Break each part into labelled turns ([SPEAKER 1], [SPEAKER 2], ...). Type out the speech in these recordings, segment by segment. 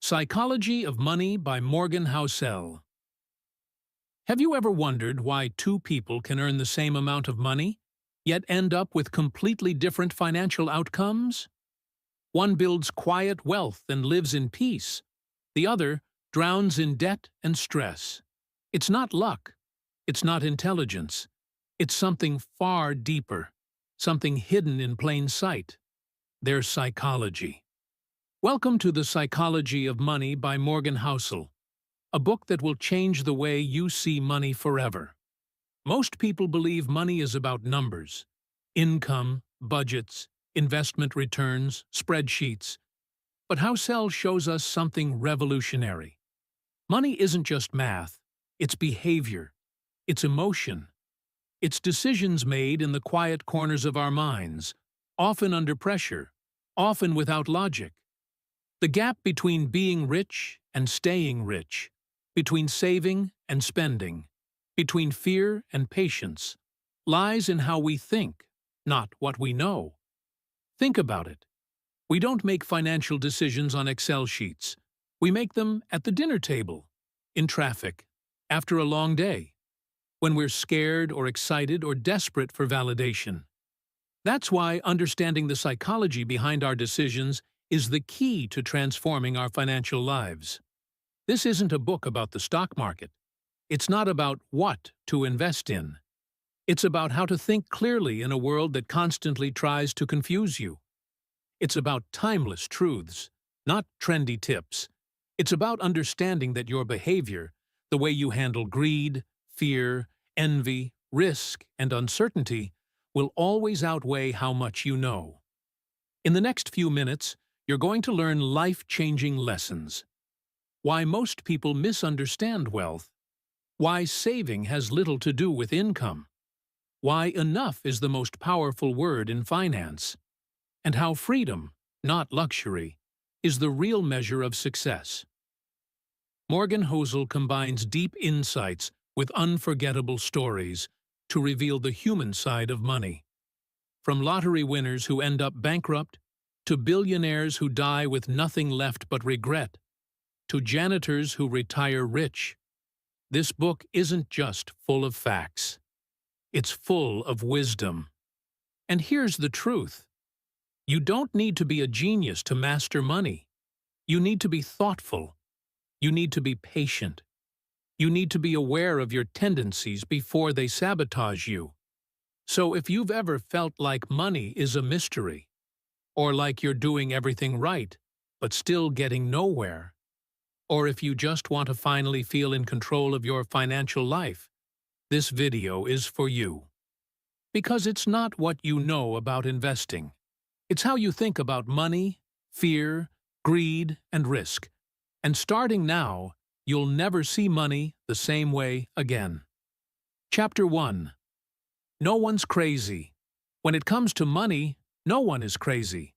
[SPEAKER 1] Psychology of Money by Morgan Housel. Have you ever wondered why two people can earn the same amount of money, yet end up with completely different financial outcomes? One builds quiet wealth and lives in peace. The other drowns in debt and stress. It's not luck. It's not intelligence. It's something far deeper, something hidden in plain sight. Their psychology. Welcome to The Psychology of Money by Morgan Housel, a book that will change the way you see money forever. Most people believe money is about numbers, income, budgets, investment returns, spreadsheets. But Housel shows us something revolutionary. Money isn't just math, it's behavior, it's emotion. It's decisions made in the quiet corners of our minds, often under pressure, often without logic. The gap between being rich and staying rich, between saving and spending, between fear and patience, lies in how we think, not what we know. Think about it. We don't make financial decisions on Excel sheets. We make them at the dinner table, in traffic, after a long day, when we're scared or excited or desperate for validation. That's why understanding the psychology behind our decisions is the key to transforming our financial lives. This isn't a book about the stock market. It's not about what to invest in. It's about how to think clearly in a world that constantly tries to confuse you. It's about timeless truths, not trendy tips. It's about understanding that your behavior, the way you handle greed, fear, envy, risk, and uncertainty, will always outweigh how much you know. In the next few minutes, you're going to learn life-changing lessons. Why most people misunderstand wealth. Why saving has little to do with income. Why enough is the most powerful word in finance. And how freedom, not luxury, is the real measure of success. Morgan Housel combines deep insights with unforgettable stories to reveal the human side of money. From lottery winners who end up bankrupt, to billionaires who die with nothing left but regret, to janitors who retire rich. This book isn't just full of facts. It's full of wisdom. And here's the truth. You don't need to be a genius to master money. You need to be thoughtful. You need to be patient. You need to be aware of your tendencies before they sabotage you. So if you've ever felt like money is a mystery, or like you're doing everything right, but still getting nowhere, or if you just want to finally feel in control of your financial life, this video is for you. Because it's not what you know about investing. It's how you think about money, fear, greed, and risk. And starting now, you'll never see money the same way again. Chapter 1. No one's crazy. When it comes to money, no one is crazy.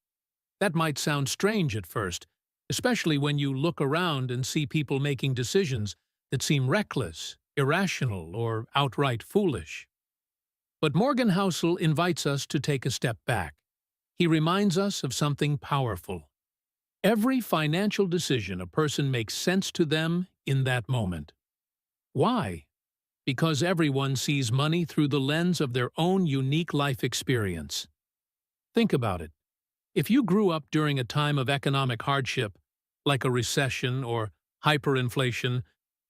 [SPEAKER 1] That might sound strange at first, especially when you look around and see people making decisions that seem reckless, irrational, or outright foolish. But Morgan Housel invites us to take a step back. He reminds us of something powerful. Every financial decision a person makes sense to them in that moment. Why? Because everyone sees money through the lens of their own unique life experience. Think about it. If you grew up during a time of economic hardship, like a recession or hyperinflation,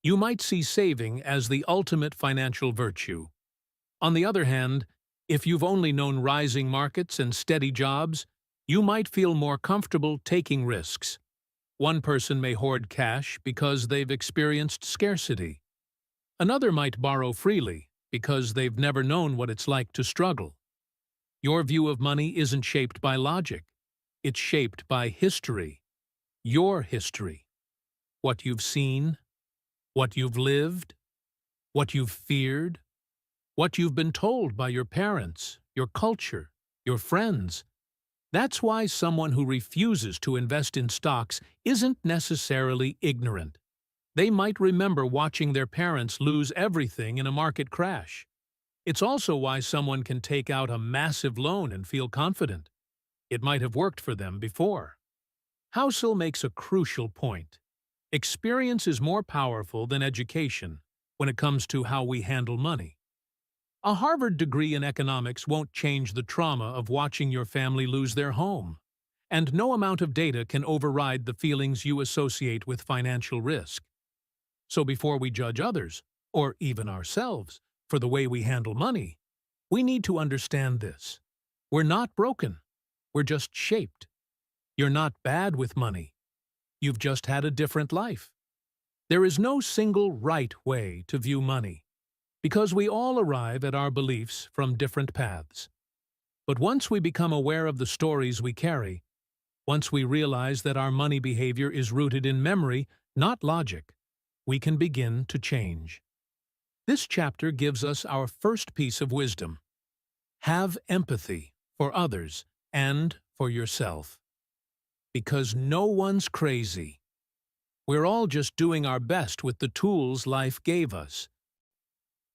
[SPEAKER 1] you might see saving as the ultimate financial virtue. On the other hand, if you've only known rising markets and steady jobs, you might feel more comfortable taking risks. One person may hoard cash because they've experienced scarcity. Another might borrow freely because they've never known what it's like to struggle. Your view of money isn't shaped by logic. It's shaped by history. Your history. What you've seen, what you've lived, what you've feared, what you've been told by your parents, your culture, your friends. That's why someone who refuses to invest in stocks isn't necessarily ignorant. They might remember watching their parents lose everything in a market crash. It's also why someone can take out a massive loan and feel confident. It might have worked for them before. Housel makes a crucial point. Experience is more powerful than education when it comes to how we handle money. A Harvard degree in economics won't change the trauma of watching your family lose their home. And no amount of data can override the feelings you associate with financial risk. So before we judge others, or even ourselves, for the way we handle money, we need to understand this. We're not broken. We're just shaped. You're not bad with money. You've just had a different life. There is no single right way to view money, because we all arrive at our beliefs from different paths. But once we become aware of the stories we carry, once we realize that our money behavior is rooted in memory, not logic, we can begin to change. This chapter gives us our first piece of wisdom. Have empathy for others and for yourself. Because no one's crazy. We're all just doing our best with the tools life gave us.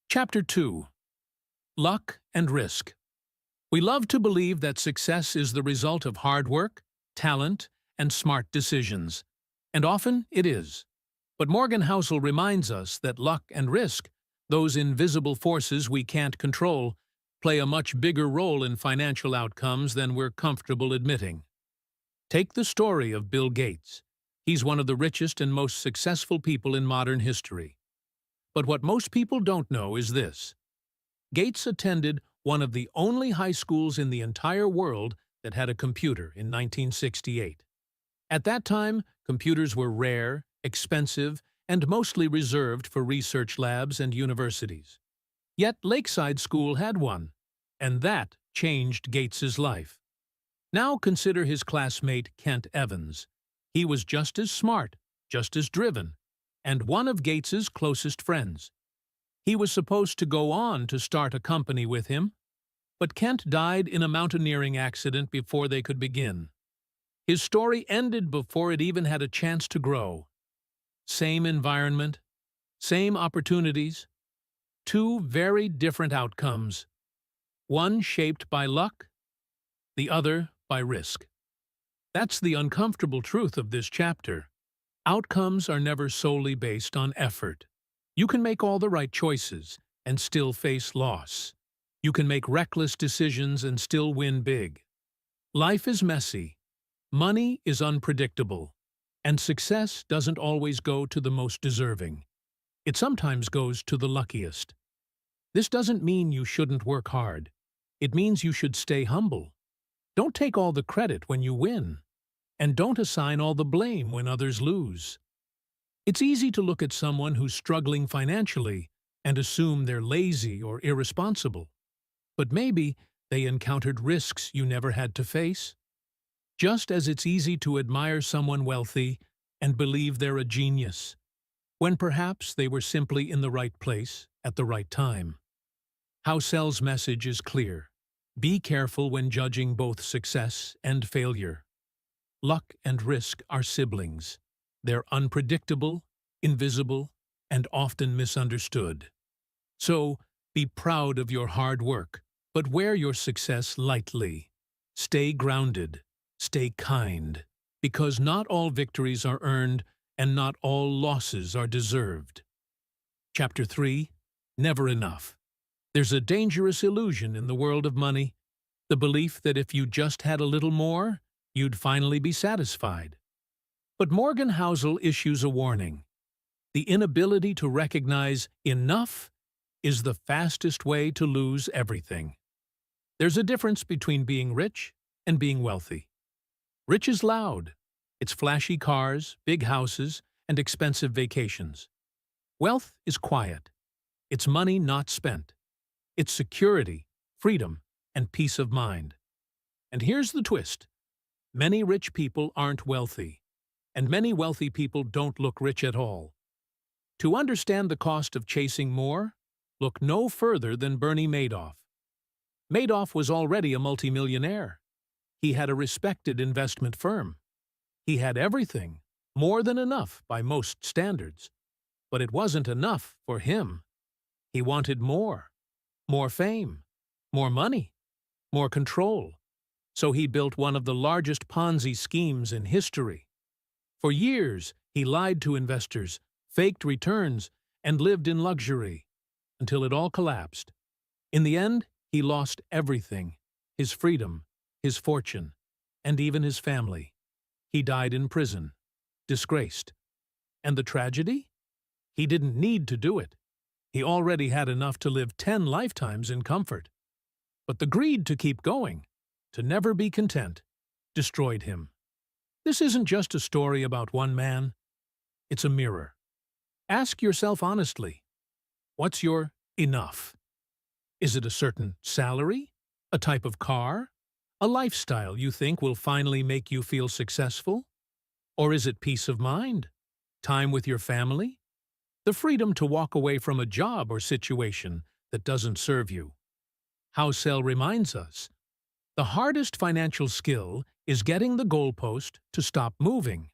[SPEAKER 1] Chapter 2. Luck and Risk. We love to believe that success is the result of hard work, talent, and smart decisions. And often it is. But Morgan Housel reminds us that luck and risk, those invisible forces we can't control, play a much bigger role in financial outcomes than we're comfortable admitting. Take the story of Bill Gates. He's one of the richest and most successful people in modern history. But what most people don't know is this. Gates attended one of the only high schools in the entire world that had a computer in 1968. At that time, computers were rare, expensive, and mostly reserved for research labs and universities. Yet Lakeside School had one, and that changed Gates's life. Now consider his classmate Kent Evans. He was just as smart, just as driven, and one of Gates's closest friends. He was supposed to go on to start a company with him, but Kent died in a mountaineering accident before they could begin. His story ended before it even had a chance to grow. Same environment, same opportunities, two very different outcomes. One shaped by luck, the other by risk. That's the uncomfortable truth of this chapter. Outcomes are never solely based on effort. You can make all the right choices and still face loss. You can make reckless decisions and still win big. Life is messy. Money is unpredictable. And success doesn't always go to the most deserving. It sometimes goes to the luckiest. This doesn't mean you shouldn't work hard. It means you should stay humble. Don't take all the credit when you win. And don't assign all the blame when others lose. It's easy to look at someone who's struggling financially and assume they're lazy or irresponsible. But maybe they encountered risks you never had to face. Just as it's easy to admire someone wealthy and believe they're a genius, when perhaps they were simply in the right place at the right time. Housel's message is clear. Be careful when judging both success and failure. Luck and risk are siblings. They're unpredictable, invisible, and often misunderstood. So, be proud of your hard work, but wear your success lightly. Stay grounded, stay kind, because not all victories are earned and not all losses are deserved. Chapter 3. Never enough. There's a dangerous illusion in the world of money, the belief that if you just had a little more, you'd finally be satisfied. But Morgan Housel issues a warning. The inability to recognize enough is the fastest way to lose everything. There's a difference between being rich and being wealthy. Rich is loud. It's flashy cars, big houses, and expensive vacations. Wealth is quiet. It's money not spent. It's security, freedom, and peace of mind. And here's the twist. Many rich people aren't wealthy, and many wealthy people don't look rich at all. To understand the cost of chasing more, look no further than Bernie Madoff. Madoff was already a multimillionaire. He had a respected investment firm. He had everything, more than enough by most standards. But it wasn't enough for him. He wanted more fame, more money, more control. So he built one of the largest Ponzi schemes in history. For years, He lied to investors, faked returns, and lived in luxury until it all collapsed. In the end, he lost everything: his freedom, his fortune, and even his family. He died in prison, disgraced. And the tragedy? He didn't need to do it. He already had enough to live 10 lifetimes in comfort. But the greed to keep going, to never be content, destroyed him. This isn't just a story about one man. It's a mirror. Ask yourself honestly, what's your enough? Is it a certain salary? A type of car? A lifestyle you think will finally make you feel successful? Or is it peace of mind? Time with your family? The freedom to walk away from a job or situation that doesn't serve you? Housel reminds us, the hardest financial skill is getting the goalpost to stop moving.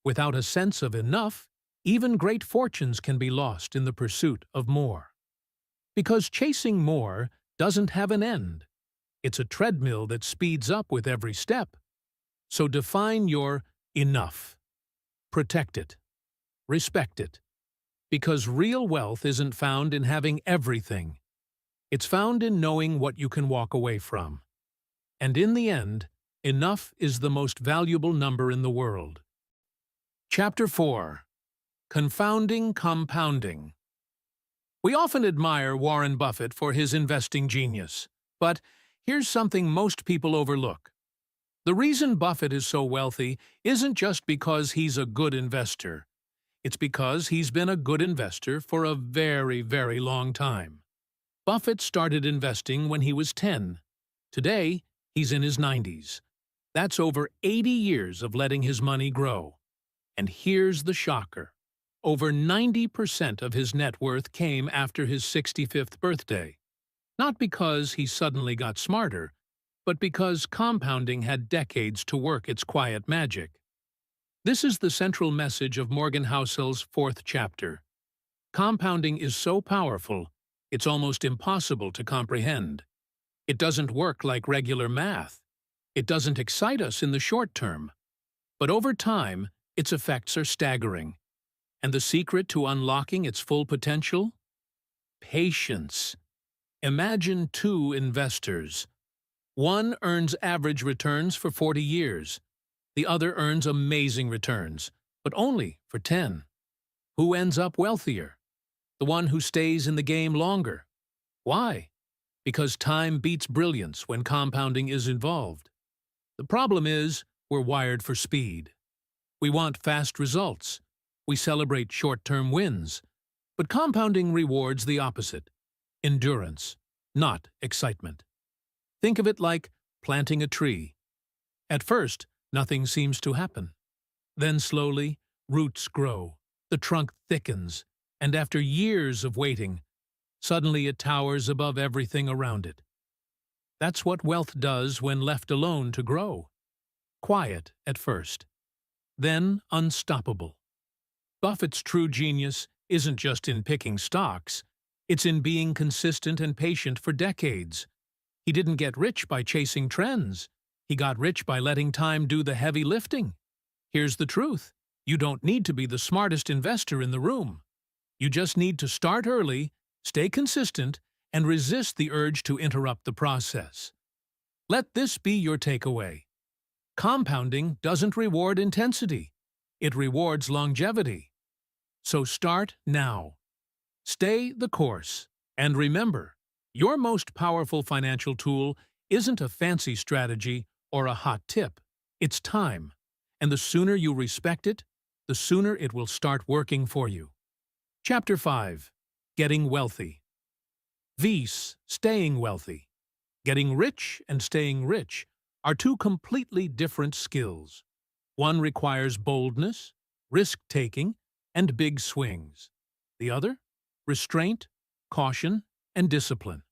[SPEAKER 1] Without a sense of enough, even great fortunes can be lost in the pursuit of more. Because chasing more doesn't have an end. It's a treadmill that speeds up with every step. So define your enough. Protect it. Respect it. Because real wealth isn't found in having everything. It's found in knowing what you can walk away from. And in the end, enough is the most valuable number in the world. Chapter 4. Confounding Compounding. We often admire Warren Buffett for his investing genius, but here's something most people overlook. The reason Buffett is so wealthy isn't just because he's a good investor. It's because he's been a good investor for a very, very long time. Buffett started investing when he was 10. Today, he's in his 90s. That's over 80 years of letting his money grow. And here's the shocker. Over 90% of his net worth came after his 65th birthday. Not because he suddenly got smarter, but because compounding had decades to work its quiet magic. This is the central message of Morgan Housel's 4th chapter. Compounding is so powerful, it's almost impossible to comprehend. It doesn't work like regular math. It doesn't excite us in the short term. But over time, its effects are staggering. And the secret to unlocking its full potential? Patience. Imagine 2 investors. One earns average returns for 40 years. The other earns amazing returns, but only for 10. Who ends up wealthier? The one who stays in the game longer. Why? Because time beats brilliance when compounding is involved. The problem is, we're wired for speed. We want fast results. We celebrate short-term wins. But compounding rewards the opposite: endurance, not excitement. Think of it like planting a tree. At first, nothing seems to happen. Then slowly, roots grow, the trunk thickens, and after years of waiting, suddenly it towers above everything around it. That's what wealth does when left alone to grow. Quiet at first, then unstoppable. Buffett's true genius isn't just in picking stocks, it's in being consistent and patient for decades. He didn't get rich by chasing trends. He got rich by letting time do the heavy lifting. Here's the truth. You don't need to be the smartest investor in the room. You just need to start early, stay consistent, and resist the urge to interrupt the process. Let this be your takeaway. Compounding doesn't reward intensity. It rewards longevity. So start now. Stay the course. And remember, your most powerful financial tool isn't a fancy strategy or a hot tip. It's time. And the sooner you respect it, the sooner it will start working for you. Chapter 5. Getting Wealthy. Vis, staying wealthy. Getting rich and staying rich are 2 completely different skills. One requires boldness, risk-taking, and big swings. The other? Restraint, caution, and discipline.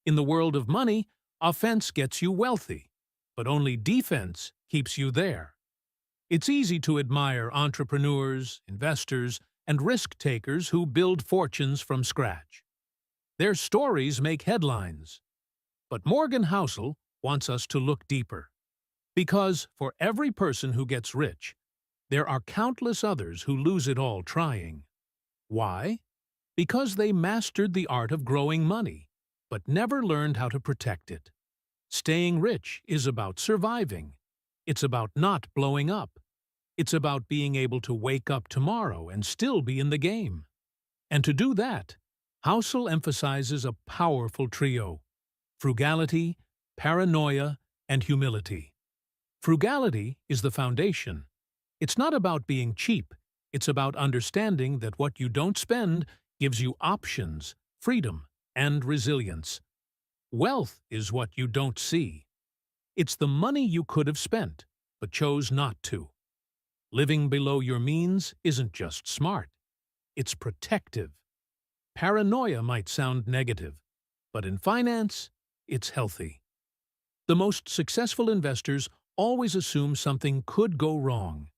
[SPEAKER 1] In the world of money, offense gets you wealthy, but only defense keeps you there. It's easy to admire entrepreneurs, investors, and risk-takers who build fortunes from scratch. Their stories make headlines. But Morgan Housel wants us to look deeper. Because for every person who gets rich, There are countless others who lose it all trying. Why? Because they mastered the art of growing money, but never learned how to protect it. Staying rich is about surviving. It's about not blowing up. It's about being able to wake up tomorrow and still be in the game. And to do that, Housel emphasizes a powerful trio: frugality, paranoia, and humility. Frugality is the foundation. It's not about being cheap. It's about understanding that what you don't spend gives you options, freedom, and resilience. Wealth is what you don't see. It's the money you could have spent, but chose not to. Living below your means isn't just smart. It's protective. Paranoia might sound negative, but in finance, it's healthy. The most successful investors always assume something could go wrong.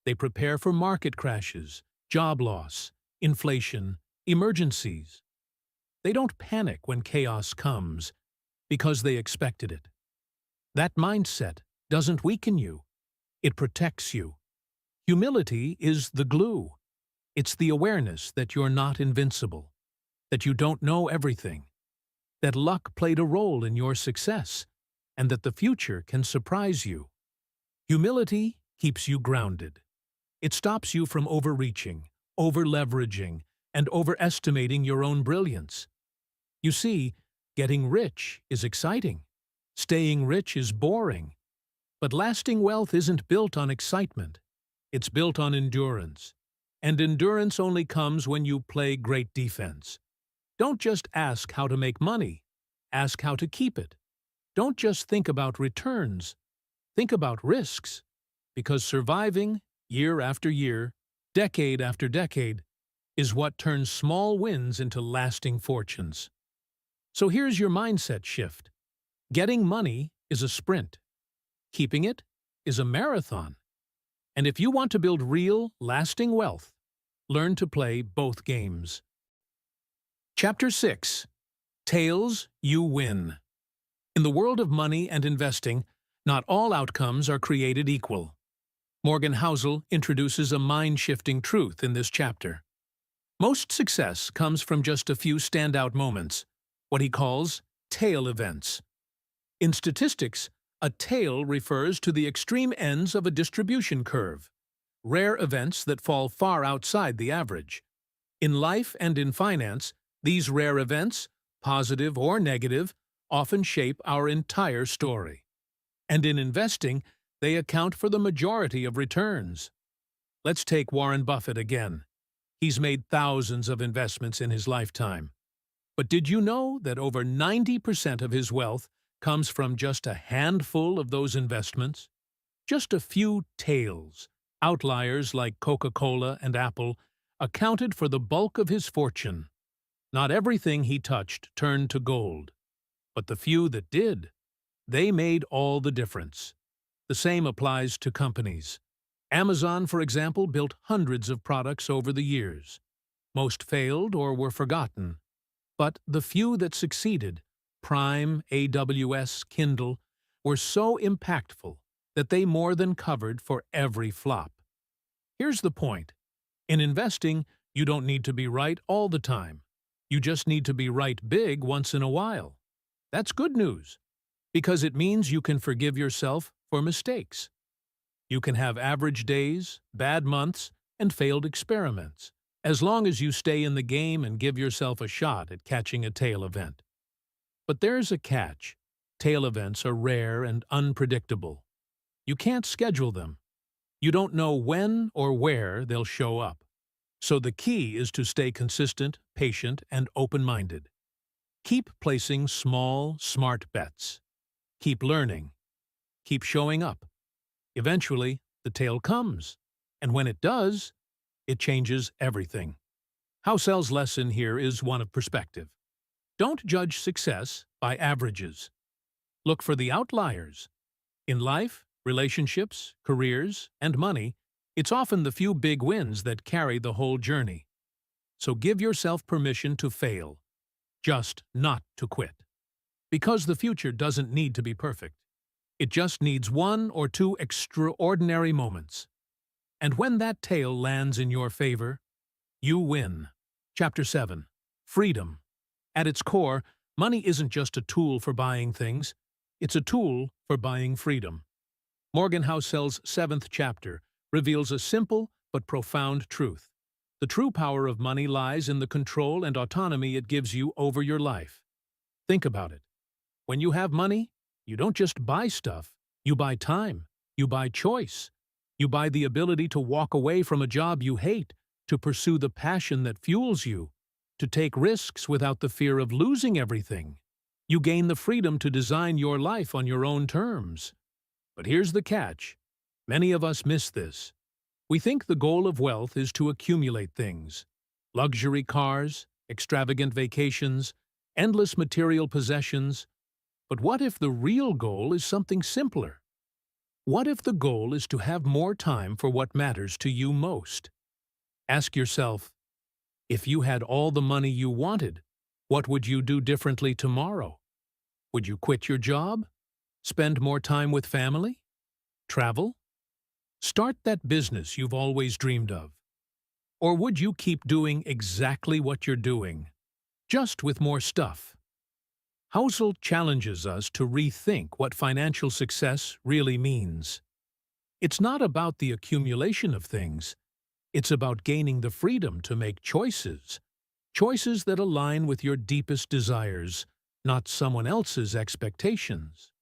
[SPEAKER 1] They prepare for market crashes, job loss, inflation, emergencies. They don't panic when chaos comes because they expected it. That mindset doesn't weaken you. It protects you. Humility is the glue. It's the awareness that you're not invincible, that you don't know everything, that luck played a role in your success, and that the future can surprise you. Humility keeps you grounded. It stops you from overreaching, over-leveraging, and overestimating your own brilliance. You see, getting rich is exciting. Staying rich is boring. But lasting wealth isn't built on excitement. It's built on endurance. And endurance only comes when you play great defense. Don't just ask how to make money. Ask how to keep it. Don't just think about returns. Think about risks. Because surviving, year after year, decade after decade, is what turns small wins into lasting fortunes. So here's your mindset shift. Getting money is a sprint. Keeping it is a marathon. And if you want to build real, lasting wealth, learn to play both games. Chapter 6. Tails, You Win. In the world of money and investing, not all outcomes are created equal. Morgan Housel introduces a mind-shifting truth in this chapter. Most success comes from just a few standout moments, what he calls tail events. In statistics, a tail refers to the extreme ends of a distribution curve, rare events that fall far outside the average. In life and in finance, these rare events, positive or negative, often shape our entire story. And in investing, they account for the majority of returns. Let's take Warren Buffett again. He's made thousands of investments in his lifetime. But did you know that over 90% of his wealth comes from just a handful of those investments? Just a few tails, outliers like Coca-Cola and Apple, accounted for the bulk of his fortune. Not everything he touched turned to gold. But the few that did, they made all the difference. The same applies to companies. Amazon, for example, built hundreds of products over the years. Most failed or were forgotten. But the few that succeeded, Prime, AWS, Kindle, were so impactful that they more than covered for every flop. Here's the point. In investing, you don't need to be right all the time. You just need to be right big once in a while. That's good news, because it means you can forgive yourself for mistakes. You can have average days, bad months, and failed experiments, as long as you stay in the game and give yourself a shot at catching a tail event. But there's a catch. Tail events are rare and unpredictable. You can't schedule them. You don't know when or where they'll show up. So the key is to stay consistent, patient, and open-minded. Keep placing small, smart bets. Keep learning. Keep showing up. Eventually, the tail comes, and when it does, it changes everything. Housel's lesson here is one of perspective. Don't judge success by averages. Look for the outliers. In life, relationships, careers, and money, it's often the few big wins that carry the whole journey. So give yourself permission to fail, just not to quit. Because the future doesn't need to be perfect. It just needs one or two extraordinary moments. And when that tale lands in your favor, you win. Chapter 7. Freedom. At its core, money isn't just a tool for buying things, it's a tool for buying freedom. Morgan Housel's 7th chapter reveals a simple but profound truth. The true power of money lies in the control and autonomy it gives you over your life. Think about it. When you have money, you don't just buy stuff, you buy time, you buy choice. You buy the ability to walk away from a job you hate, to pursue the passion that fuels you, to take risks without the fear of losing everything. You gain the freedom to design your life on your own terms. But here's the catch. Many of us miss this. We think the goal of wealth is to accumulate things. Luxury cars, extravagant vacations, endless material possessions. But what if the real goal is something simpler? What if the goal is to have more time for what matters to you most? Ask yourself, if you had all the money you wanted, what would you do differently tomorrow? Would you quit your job? Spend more time with family? Travel? Start that business you've always dreamed of? Or would you keep doing exactly what you're doing, just with more stuff? Housel challenges us to rethink what financial success really means. It's not about the accumulation of things. It's about gaining the freedom to make choices. Choices that align with your deepest desires, not someone else's expectations.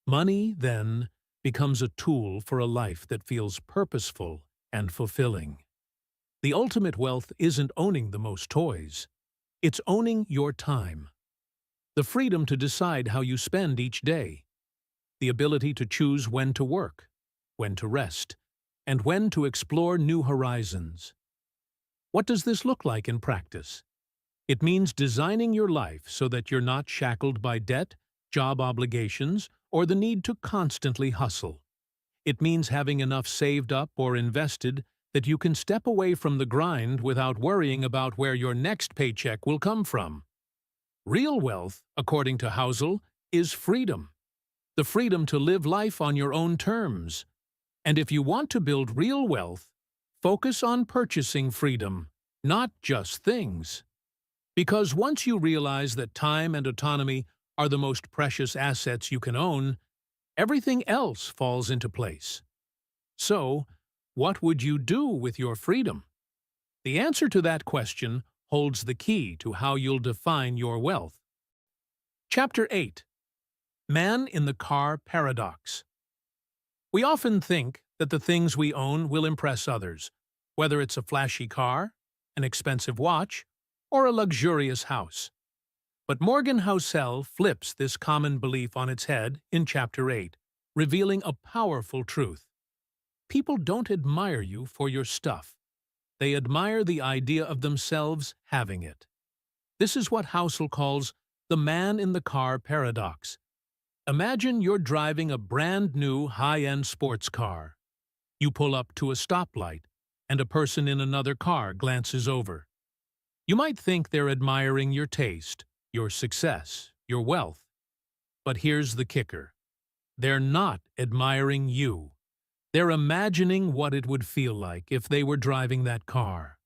[SPEAKER 1] Money, then, becomes a tool for a life that feels purposeful and fulfilling. The ultimate wealth isn't owning the most toys. It's owning your time. The freedom to decide how you spend each day. The ability to choose when to work, when to rest, and when to explore new horizons. What does this look like in practice? It means designing your life so that you're not shackled by debt, job obligations, or the need to constantly hustle. It means having enough saved up or invested that you can step away from the grind without worrying about where your next paycheck will come from. Real wealth, according to Housel, is freedom. The freedom to live life on your own terms. And if you want to build real wealth, focus on purchasing freedom, not just things. Because once you realize that time and autonomy are the most precious assets you can own, everything else falls into place. So, what would you do with your freedom? The answer to that question holds the key to how you'll define your wealth. Chapter 8. Man in the Car Paradox. We often think that the things we own will impress others, whether it's a flashy car, an expensive watch, or a luxurious house. But Morgan Housel flips this common belief on its head in Chapter 8, revealing a powerful truth. People don't admire you for your stuff. They admire the idea of themselves having it. This is what Housel calls the man in the car paradox. Imagine you're driving a brand-new high-end sports car. You pull up to a stoplight, and a person in another car glances over. You might think they're admiring your taste, your success, your wealth. But here's the kicker. They're not admiring you. They're imagining what it would feel like if they were driving that car.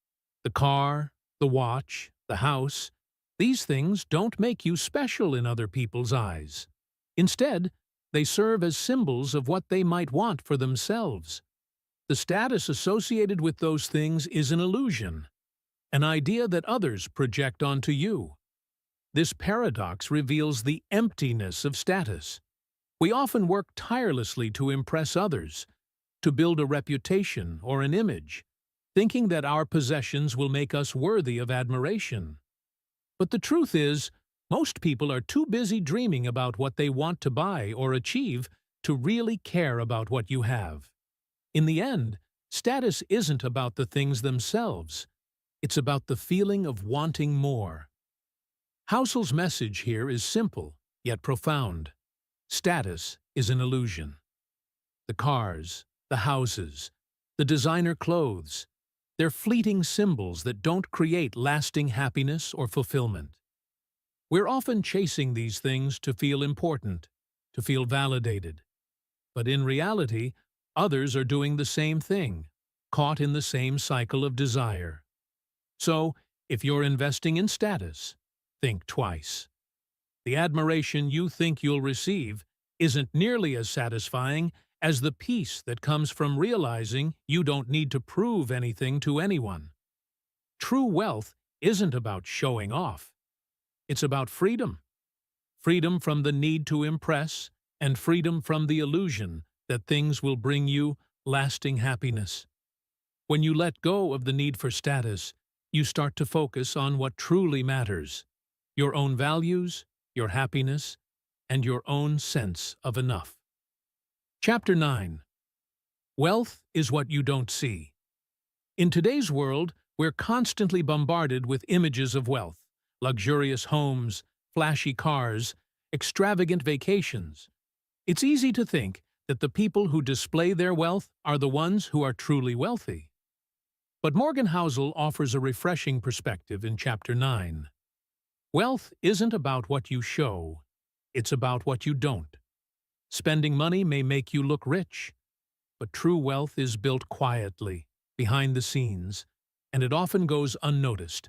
[SPEAKER 1] The car, the watch, the house, these things don't make you special in other people's eyes. Instead, they serve as symbols of what they might want for themselves. The status associated with those things is an illusion, an idea that others project onto you. This paradox reveals the emptiness of status. We often work tirelessly to impress others, to build a reputation or an image, thinking that our possessions will make us worthy of admiration. But the truth is, most people are too busy dreaming about what they want to buy or achieve to really care about what you have. In the end, status isn't about the things themselves. It's about the feeling of wanting more. Housel's message here is simple, yet profound. Status is an illusion. The cars, the houses, the designer clothes, they're fleeting symbols that don't create lasting happiness or fulfillment. We're often chasing these things to feel important, to feel validated. But in reality, others are doing the same thing. caught in the same cycle of desire. So, if you're investing in status, think twice. The admiration you think you'll receive isn't nearly as satisfying as the peace that comes from realizing you don't need to prove anything to anyone. True wealth isn't about showing off. It's about freedom. Freedom from the need to impress, and freedom from the illusion that things will bring you lasting happiness. When you let go of the need for status, you start to focus on what truly matters: your own values, your happiness, and your own sense of enough. Chapter 9. Wealth is what you don't see. In today's world, we're constantly bombarded with images of wealth: luxurious homes, flashy cars, extravagant vacations. It's easy to think that the people who display their wealth are the ones who are truly wealthy. But Morgan Housel offers a refreshing perspective in Chapter 9. Wealth isn't about what you show, it's about what you don't. Spending money may make you look rich, but true wealth is built quietly, behind the scenes, and it often goes unnoticed.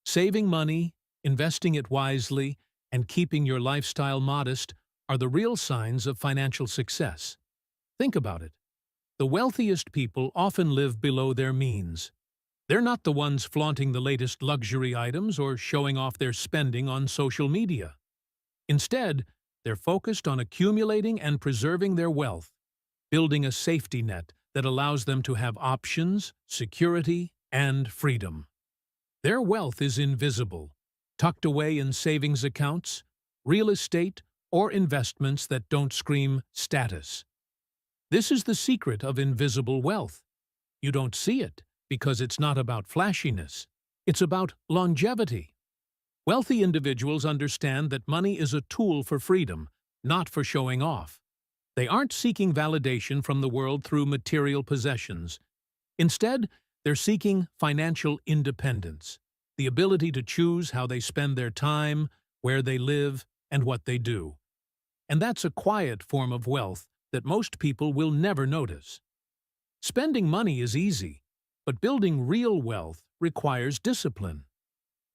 [SPEAKER 1] Saving money, investing it wisely, and keeping your lifestyle modest are the real signs of financial success. Think about it. The wealthiest people often live below their means. They're not the ones flaunting the latest luxury items or showing off their spending on social media. Instead, they're focused on accumulating and preserving their wealth, building a safety net that allows them to have options, security, and freedom. Their wealth is invisible, tucked away in savings accounts, real estate, or investments that don't scream status. This is the secret of invisible wealth. You don't see it because it's not about flashiness. It's about longevity. Wealthy individuals understand that money is a tool for freedom, not for showing off. They aren't seeking validation from the world through material possessions. Instead, they're seeking financial independence, the ability to choose how they spend their time, where they live, and what they do. And that's a quiet form of wealth that most people will never notice. Spending money is easy, but building real wealth requires discipline.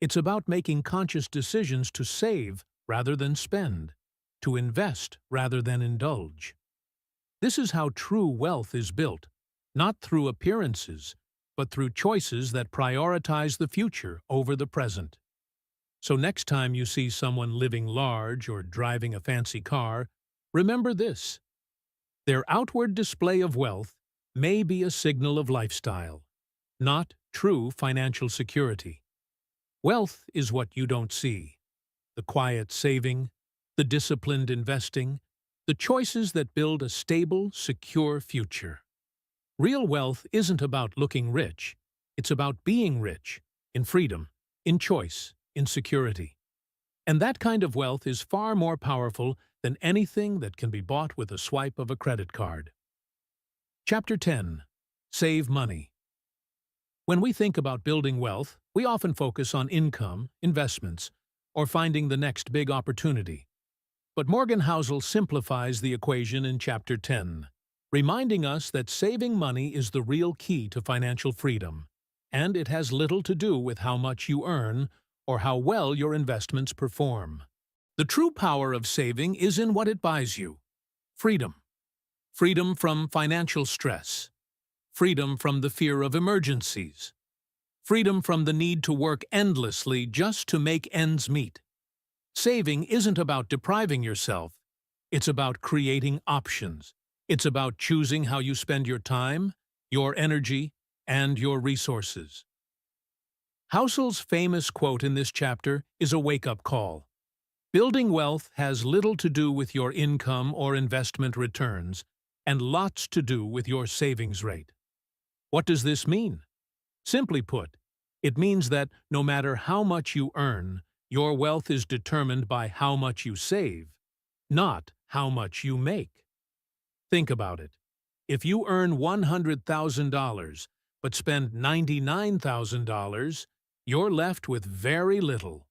[SPEAKER 1] It's about making conscious decisions to save rather than spend, to invest rather than indulge. This is how true wealth is built, not through appearances, but through choices that prioritize the future over the present. So next time you see someone living large or driving a fancy car, remember this: their outward display of wealth may be a signal of lifestyle, not true financial security. Wealth is what you don't see: the quiet saving, the disciplined investing, the choices that build a stable, secure future. Real wealth isn't about looking rich, it's about being rich, in freedom, in choice, in security. And that kind of wealth is far more powerful than anything that can be bought with a swipe of a credit card. Chapter 10. Save money. When we think about building wealth, we often focus on income, investments, or finding the next big opportunity. But Morgan Housel simplifies the equation in Chapter 10, reminding us that saving money is the real key to financial freedom, and it has little to do with how much you earn or how well your investments perform. The true power of saving is in what it buys you: freedom. Freedom from financial stress. Freedom from the fear of emergencies. Freedom from the need to work endlessly just to make ends meet. Saving isn't about depriving yourself. It's about creating options. It's about choosing how you spend your time, your energy, and your resources. Housel's famous quote in this chapter is a wake-up call. Building wealth has little to do with your income or investment returns, and lots to do with your savings rate. What does this mean? Simply put, it means that no matter how much you earn, your wealth is determined by how much you save, not how much you make. Think about it. If you earn $100,000 but spend $99,000, you're left with very little.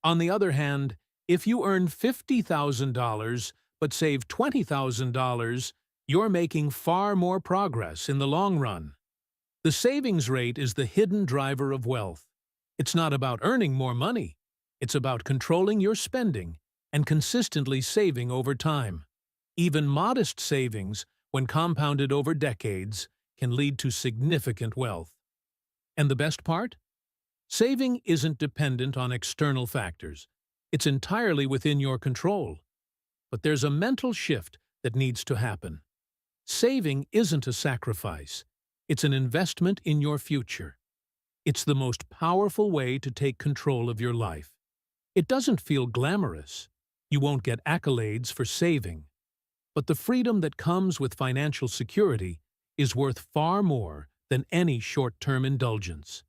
[SPEAKER 1] On the other hand, if you earn $50,000 but save $20,000, you're making far more progress in the long run. The savings rate is the hidden driver of wealth. It's not about earning more money. It's about controlling your spending and consistently saving over time. Even modest savings, when compounded over decades, can lead to significant wealth. And the best part? Saving isn't dependent on external factors. It's entirely within your control. But there's a mental shift that needs to happen. Saving isn't a sacrifice. It's an investment in your future. It's the most powerful way to take control of your life. It doesn't feel glamorous. You won't get accolades for saving. But the freedom that comes with financial security is worth far more than any short-term indulgence.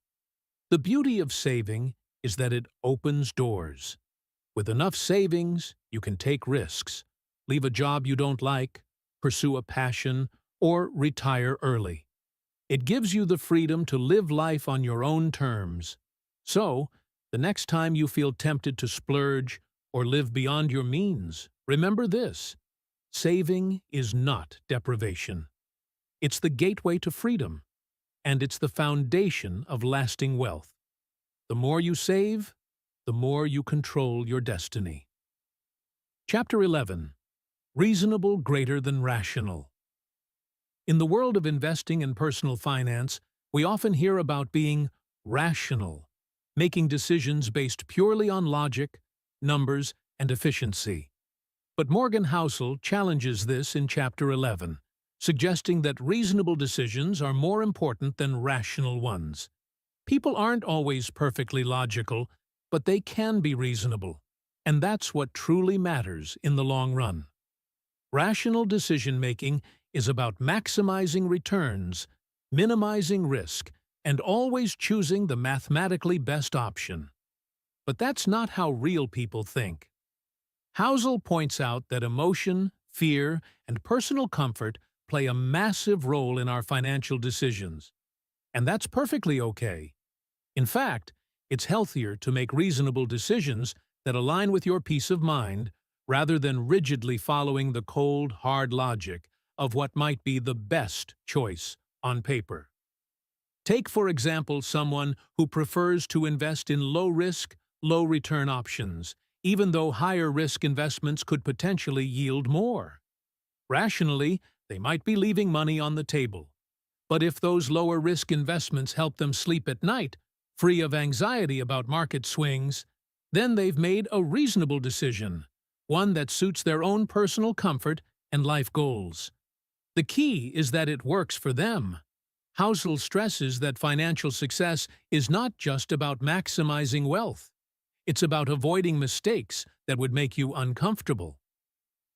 [SPEAKER 1] The beauty of saving is that it opens doors. With enough savings, you can take risks, leave a job you don't like, pursue a passion, or retire early. It gives you the freedom to live life on your own terms. So, the next time you feel tempted to splurge or live beyond your means, remember this: saving is not deprivation. It's the gateway to freedom, and it's the foundation of lasting wealth. The more you save, the more you control your destiny. Chapter 11. Reasonable greater than rational. In the world of investing and personal finance, we often hear about being rational, making decisions based purely on logic, numbers, and efficiency. But Morgan Housel challenges this in Chapter 11, suggesting that reasonable decisions are more important than rational ones. People aren't always perfectly logical, but they can be reasonable, and that's what truly matters in the long run. Rational decision-making is about maximizing returns, minimizing risk, and always choosing the mathematically best option. But that's not how real people think. Housel points out that emotion, fear, and personal comfort play a massive role in our financial decisions. And that's perfectly okay. In fact, it's healthier to make reasonable decisions that align with your peace of mind rather than rigidly following the cold, hard logic of what might be the best choice on paper. Take, for example, someone who prefers to invest in low-risk, low-return options, even though higher-risk investments could potentially yield more. Rationally, they might be leaving money on the table. But if those lower-risk investments help them sleep at night, free of anxiety about market swings, then they've made a reasonable decision, one that suits their own personal comfort and life goals. The key is that it works for them. Housel stresses that financial success is not just about maximizing wealth. It's about avoiding mistakes that would make you uncomfortable.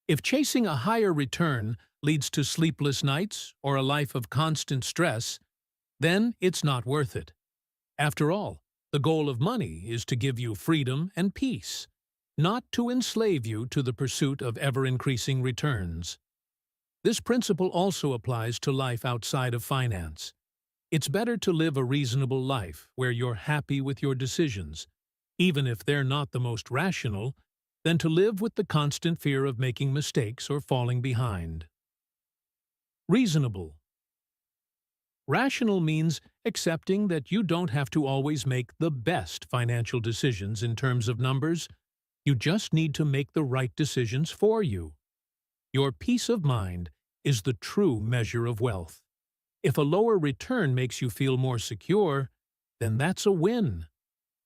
[SPEAKER 1] If chasing a higher return leads to sleepless nights or a life of constant stress, then it's not worth it. After all, the goal of money is to give you freedom and peace, not to enslave you to the pursuit of ever-increasing returns. This principle also applies to life outside of finance. It's better to live a reasonable life where you're happy with your decisions, even if they're not the most rational, than to live with the constant fear of making mistakes or falling behind. Reasonable. Rational means accepting that you don't have to always make the best financial decisions in terms of numbers. You just need to make the right decisions for you. Your peace of mind is the true measure of wealth. If a lower return makes you feel more secure, then that's a win.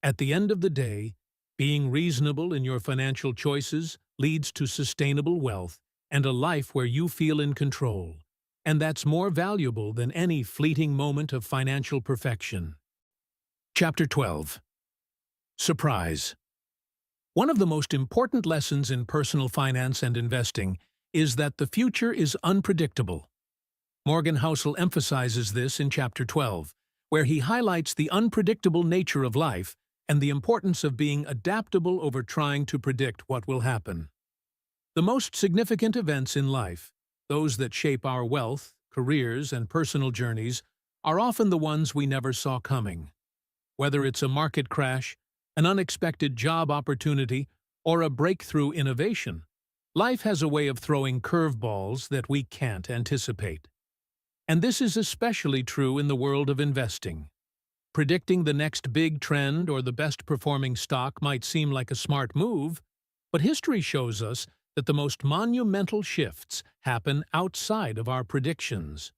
[SPEAKER 1] At the end of the day, being reasonable in your financial choices leads to sustainable wealth and a life where you feel in control. And that's more valuable than any fleeting moment of financial perfection. Chapter 12. Surprise. One of the most important lessons in personal finance and investing is that the future is unpredictable. Morgan Housel emphasizes this in Chapter 12, where he highlights the unpredictable nature of life and the importance of being adaptable over trying to predict what will happen. The most significant events in life, those that shape our wealth, careers, and personal journeys, are often the ones we never saw coming. Whether it's a market crash, an unexpected job opportunity, or a breakthrough innovation, life has a way of throwing curveballs that we can't anticipate. And this is especially true in the world of investing. Predicting the next big trend or the best performing stock might seem like a smart move, but history shows us that the most monumental shifts happen outside of our predictions.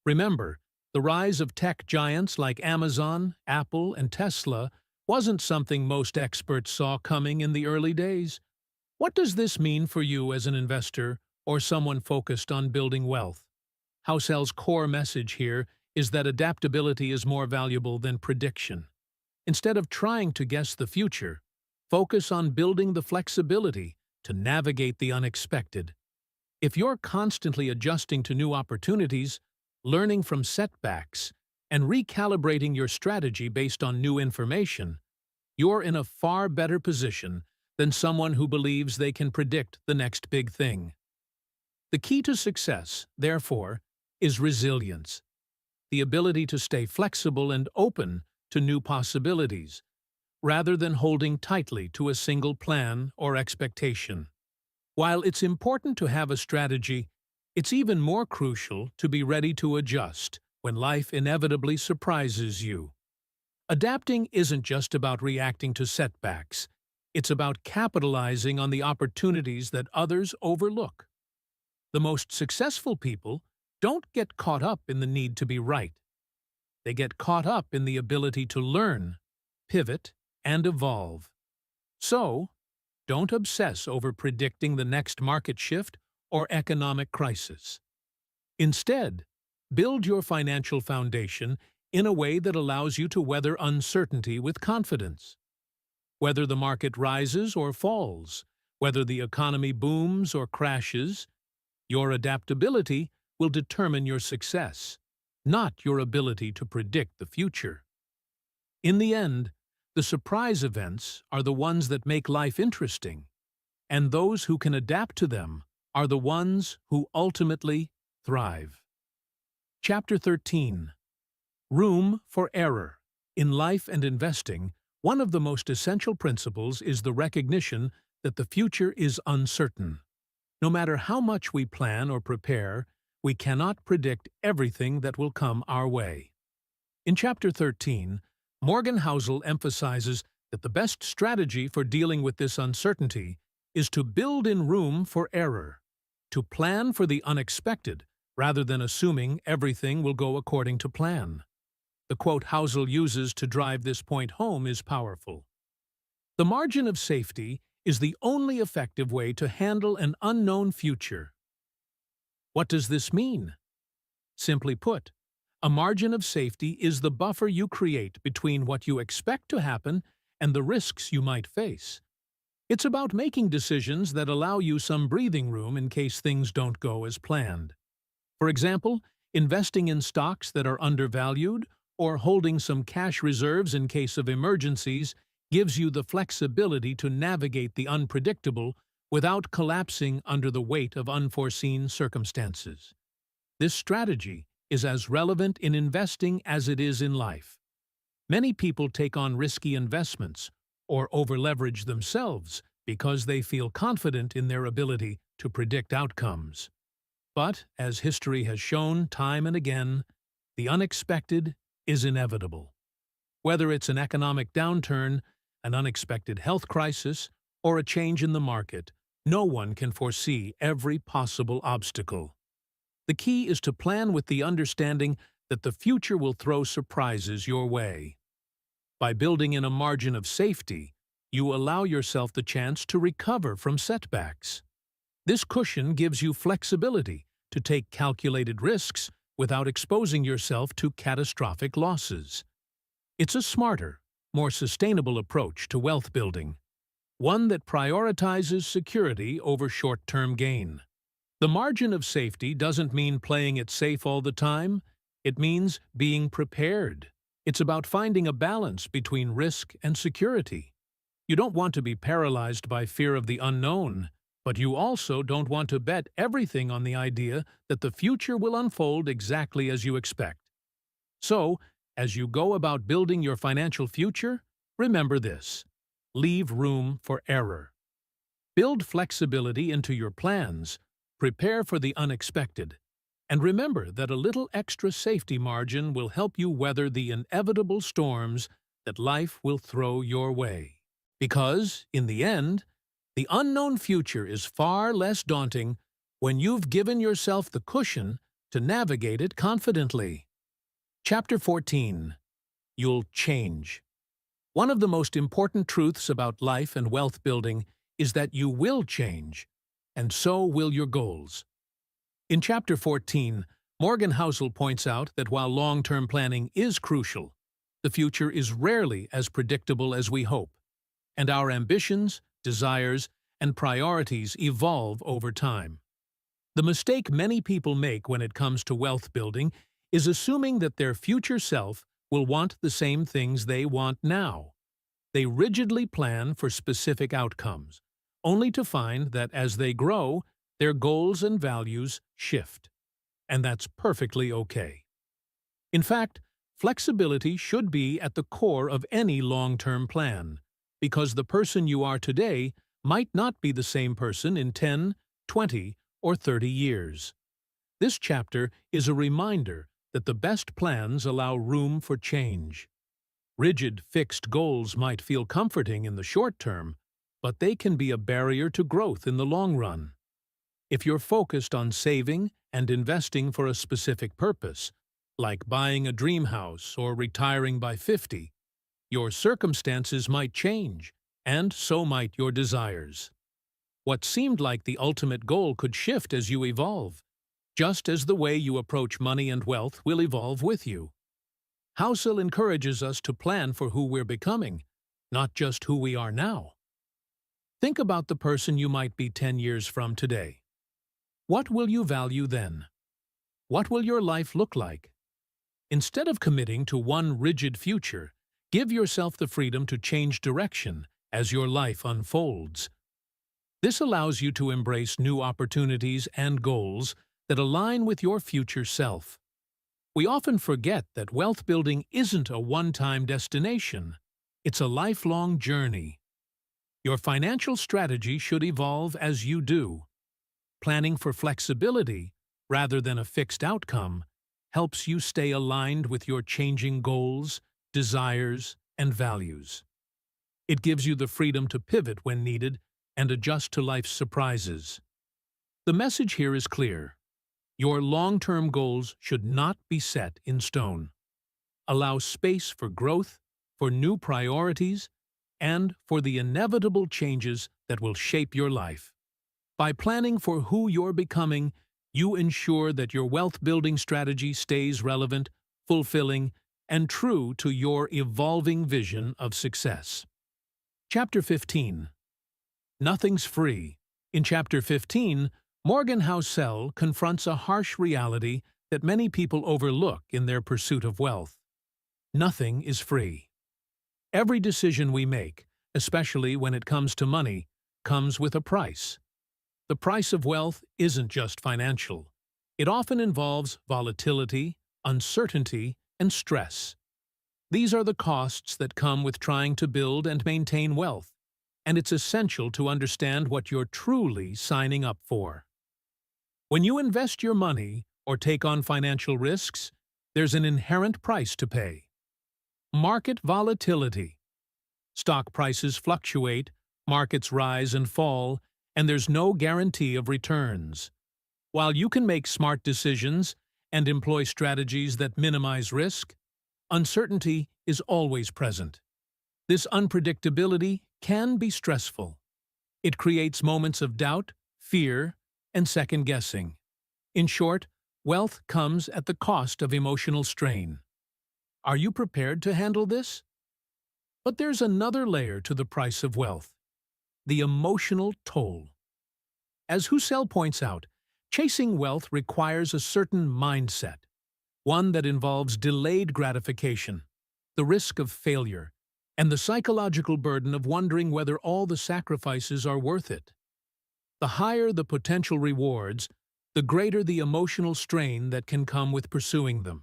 [SPEAKER 1] Remember, the rise of tech giants like Amazon, Apple, and Tesla wasn't something most experts saw coming in the early days. What does this mean for you as an investor or someone focused on building wealth? Housel's core message here is that adaptability is more valuable than prediction. Instead of trying to guess the future, focus on building the flexibility to navigate the unexpected. If you're constantly adjusting to new opportunities, learning from setbacks, and recalibrating your strategy based on new information, you're in a far better position than someone who believes they can predict the next big thing. The key to success, therefore, is resilience, the ability to stay flexible and open to new possibilities, rather than holding tightly to a single plan or expectation. While it's important to have a strategy, it's even more crucial to be ready to adjust when life inevitably surprises you. Adapting isn't just about reacting to setbacks, it's about capitalizing on the opportunities that others overlook. The most successful people don't get caught up in the need to be right. They get caught up in the ability to learn, pivot, and evolve. So, don't obsess over predicting the next market shift or economic crisis. Instead, build your financial foundation in a way that allows you to weather uncertainty with confidence. Whether the market rises or falls, whether the economy booms or crashes, your adaptability will determine your success, not your ability to predict the future. In the end, the surprise events are the ones that make life interesting, and those who can adapt to them are the ones who ultimately thrive. Chapter 13. Room for Error. In life and investing, one of the most essential principles is the recognition that the future is uncertain. No matter how much we plan or prepare, we cannot predict everything that will come our way. In Chapter 13, Morgan Housel emphasizes that the best strategy for dealing with this uncertainty is to build in room for error, to plan for the unexpected rather than assuming everything will go according to plan. The quote Housel uses to drive this point home is powerful. The margin of safety is the only effective way to handle an unknown future. What does this mean? Simply put, a margin of safety is the buffer you create between what you expect to happen and the risks you might face. It's about making decisions that allow you some breathing room in case things don't go as planned. For example, investing in stocks that are undervalued or holding some cash reserves in case of emergencies gives you the flexibility to navigate the unpredictable without collapsing under the weight of unforeseen circumstances. This strategy is as relevant in investing as it is in life. Many people take on risky investments or over-leverage themselves because they feel confident in their ability to predict outcomes. But, as history has shown time and again, the unexpected is inevitable. Whether it's an economic downturn, an unexpected health crisis, or a change in the market, no one can foresee every possible obstacle. The key is to plan with the understanding that the future will throw surprises your way. By building in a margin of safety, you allow yourself the chance to recover from setbacks. This cushion gives you flexibility to take calculated risks without exposing yourself to catastrophic losses. It's a smarter, more sustainable approach to wealth building, one that prioritizes security over short-term gain. The margin of safety doesn't mean playing it safe all the time. It means being prepared. It's about finding a balance between risk and security. You don't want to be paralyzed by fear of the unknown, but you also don't want to bet everything on the idea that the future will unfold exactly as you expect. So, as you go about building your financial future, remember this: leave room for error. Build flexibility into your plans, prepare for the unexpected, And remember that a little extra safety margin will help you weather the inevitable storms that life will throw your way. Because, in the end, the unknown future is far less daunting when you've given yourself the cushion to navigate it confidently. Chapter 14. You'll change. One of the most important truths about life and wealth building is that you will change, and so will your goals. In Chapter 14, Morgan Housel points out that while long-term planning is crucial, the future is rarely as predictable as we hope, and our ambitions, desires, and priorities evolve over time. The mistake many people make when it comes to wealth building is assuming that their future self will want the same things they want now. They rigidly plan for specific outcomes, only to find that as they grow, their goals and values shift. And that's perfectly okay. In fact, flexibility should be at the core of any long-term plan, because the person you are today might not be the same person in 10, 20, or 30 years. This chapter is a reminder that the best plans allow room for change. Rigid, fixed goals might feel comforting in the short term, but they can be a barrier to growth in the long run. If you're focused on saving and investing for a specific purpose, like buying a dream house or retiring by 50, your circumstances might change, and so might your desires. What seemed like the ultimate goal could shift as you evolve, just as the way you approach money and wealth will evolve with you. Housel encourages us to plan for who we're becoming, not just who we are now. Think about the person you might be 10 years from today. What will you value then? What will your life look like? Instead of committing to one rigid future, give yourself the freedom to change direction as your life unfolds. This allows you to embrace new opportunities and goals that align with your future self. We often forget that wealth building isn't a one-time destination. It's a lifelong journey. Your financial strategy should evolve as you do. Planning for flexibility, rather than a fixed outcome, helps you stay aligned with your changing goals, desires, and values. It gives you the freedom to pivot when needed and adjust to life's surprises. The message here is clear. Your long-term goals should not be set in stone. Allow space for growth, for new priorities, and for the inevitable changes that will shape your life. By planning for who you're becoming, you ensure that your wealth-building strategy stays relevant, fulfilling, and true to your evolving vision of success. Chapter 15. Nothing's free. In Chapter 15, Morgan Housel confronts a harsh reality that many people overlook in their pursuit of wealth. Nothing is free. Every decision we make, especially when it comes to money, comes with a price. The price of wealth isn't just financial. It often involves volatility, uncertainty, and stress. These are the costs that come with trying to build and maintain wealth, and it's essential to understand what you're truly signing up for. When you invest your money or take on financial risks, there's an inherent price to pay. Market volatility. Stock prices fluctuate, markets rise and fall, and there's no guarantee of returns. While you can make smart decisions and employ strategies that minimize risk, uncertainty is always present. This unpredictability can be stressful. It creates moments of doubt, fear, and second-guessing. In short, wealth comes at the cost of emotional strain. Are you prepared to handle this? But there's another layer to the price of wealth: the emotional toll. As Housel points out, chasing wealth requires a certain mindset, one that involves delayed gratification, the risk of failure, and the psychological burden of wondering whether all the sacrifices are worth it. The higher the potential rewards, the greater the emotional strain that can come with pursuing them.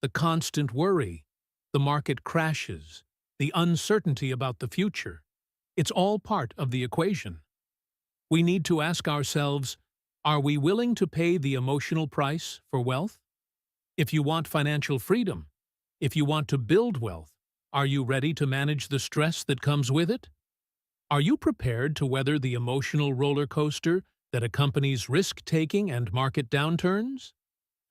[SPEAKER 1] The constant worry, the market crashes, the uncertainty about the future, it's all part of the equation. We need to ask ourselves, Are we willing to pay the emotional price for wealth? If you want financial freedom, if you want to build wealth, are you ready to manage the stress that comes with it? Are you prepared to weather the emotional roller coaster that accompanies risk-taking and market downturns?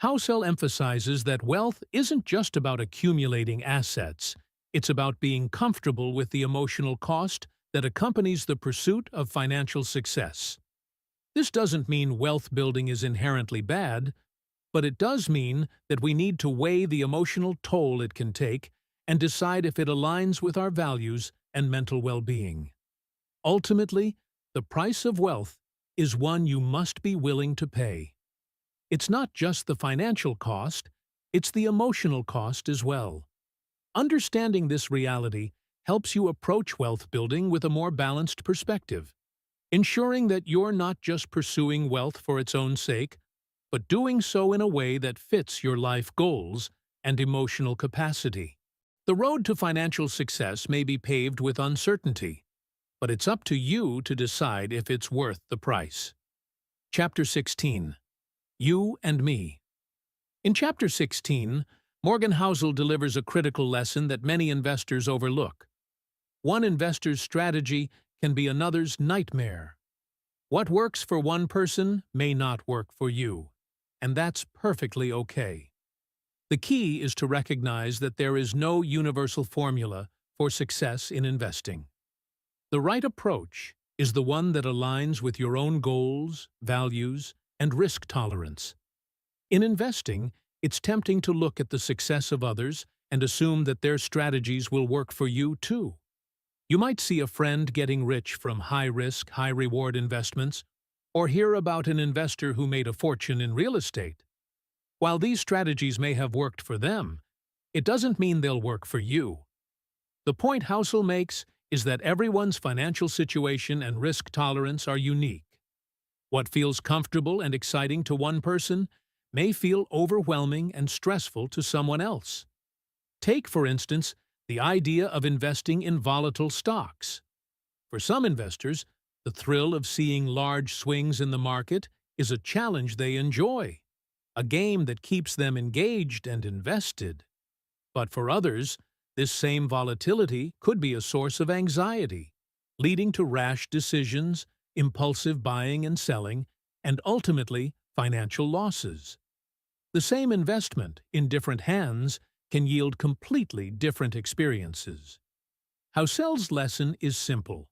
[SPEAKER 1] Housel emphasizes that wealth isn't just about accumulating assets, it's about being comfortable with the emotional cost that accompanies the pursuit of financial success. This doesn't mean wealth building is inherently bad, but it does mean that we need to weigh the emotional toll it can take and decide if it aligns with our values and mental well-being. Ultimately, the price of wealth is one you must be willing to pay. It's not just the financial cost, it's the emotional cost as well. Understanding this reality helps you approach wealth building with a more balanced perspective, ensuring that you're not just pursuing wealth for its own sake, but doing so in a way that fits your life goals and emotional capacity. The road to financial success may be paved with uncertainty, but it's up to you to decide if it's worth the price. Chapter 16. You and Me. In Chapter 16, Morgan Housel delivers a critical lesson that many investors overlook. One investor's strategy can be another's nightmare. What works for one person may not work for you, and that's perfectly okay. The key is to recognize that there is no universal formula for success in investing. The right approach is the one that aligns with your own goals, values, and risk tolerance. In investing, it's tempting to look at the success of others and assume that their strategies will work for you too. You might see a friend getting rich from high-risk, high-reward investments, or hear about an investor who made a fortune in real estate. While these strategies may have worked for them, it doesn't mean they'll work for you. The point Housel makes is that everyone's financial situation and risk tolerance are unique. What feels comfortable and exciting to one person may feel overwhelming and stressful to someone else. Take, for instance, the idea of investing in volatile stocks. For some investors, the thrill of seeing large swings in the market is a challenge they enjoy, a game that keeps them engaged and invested. But for others, this same volatility could be a source of anxiety, leading to rash decisions, impulsive buying and selling, and ultimately financial losses. The same investment in different hands can yield completely different experiences. Housel's lesson is simple.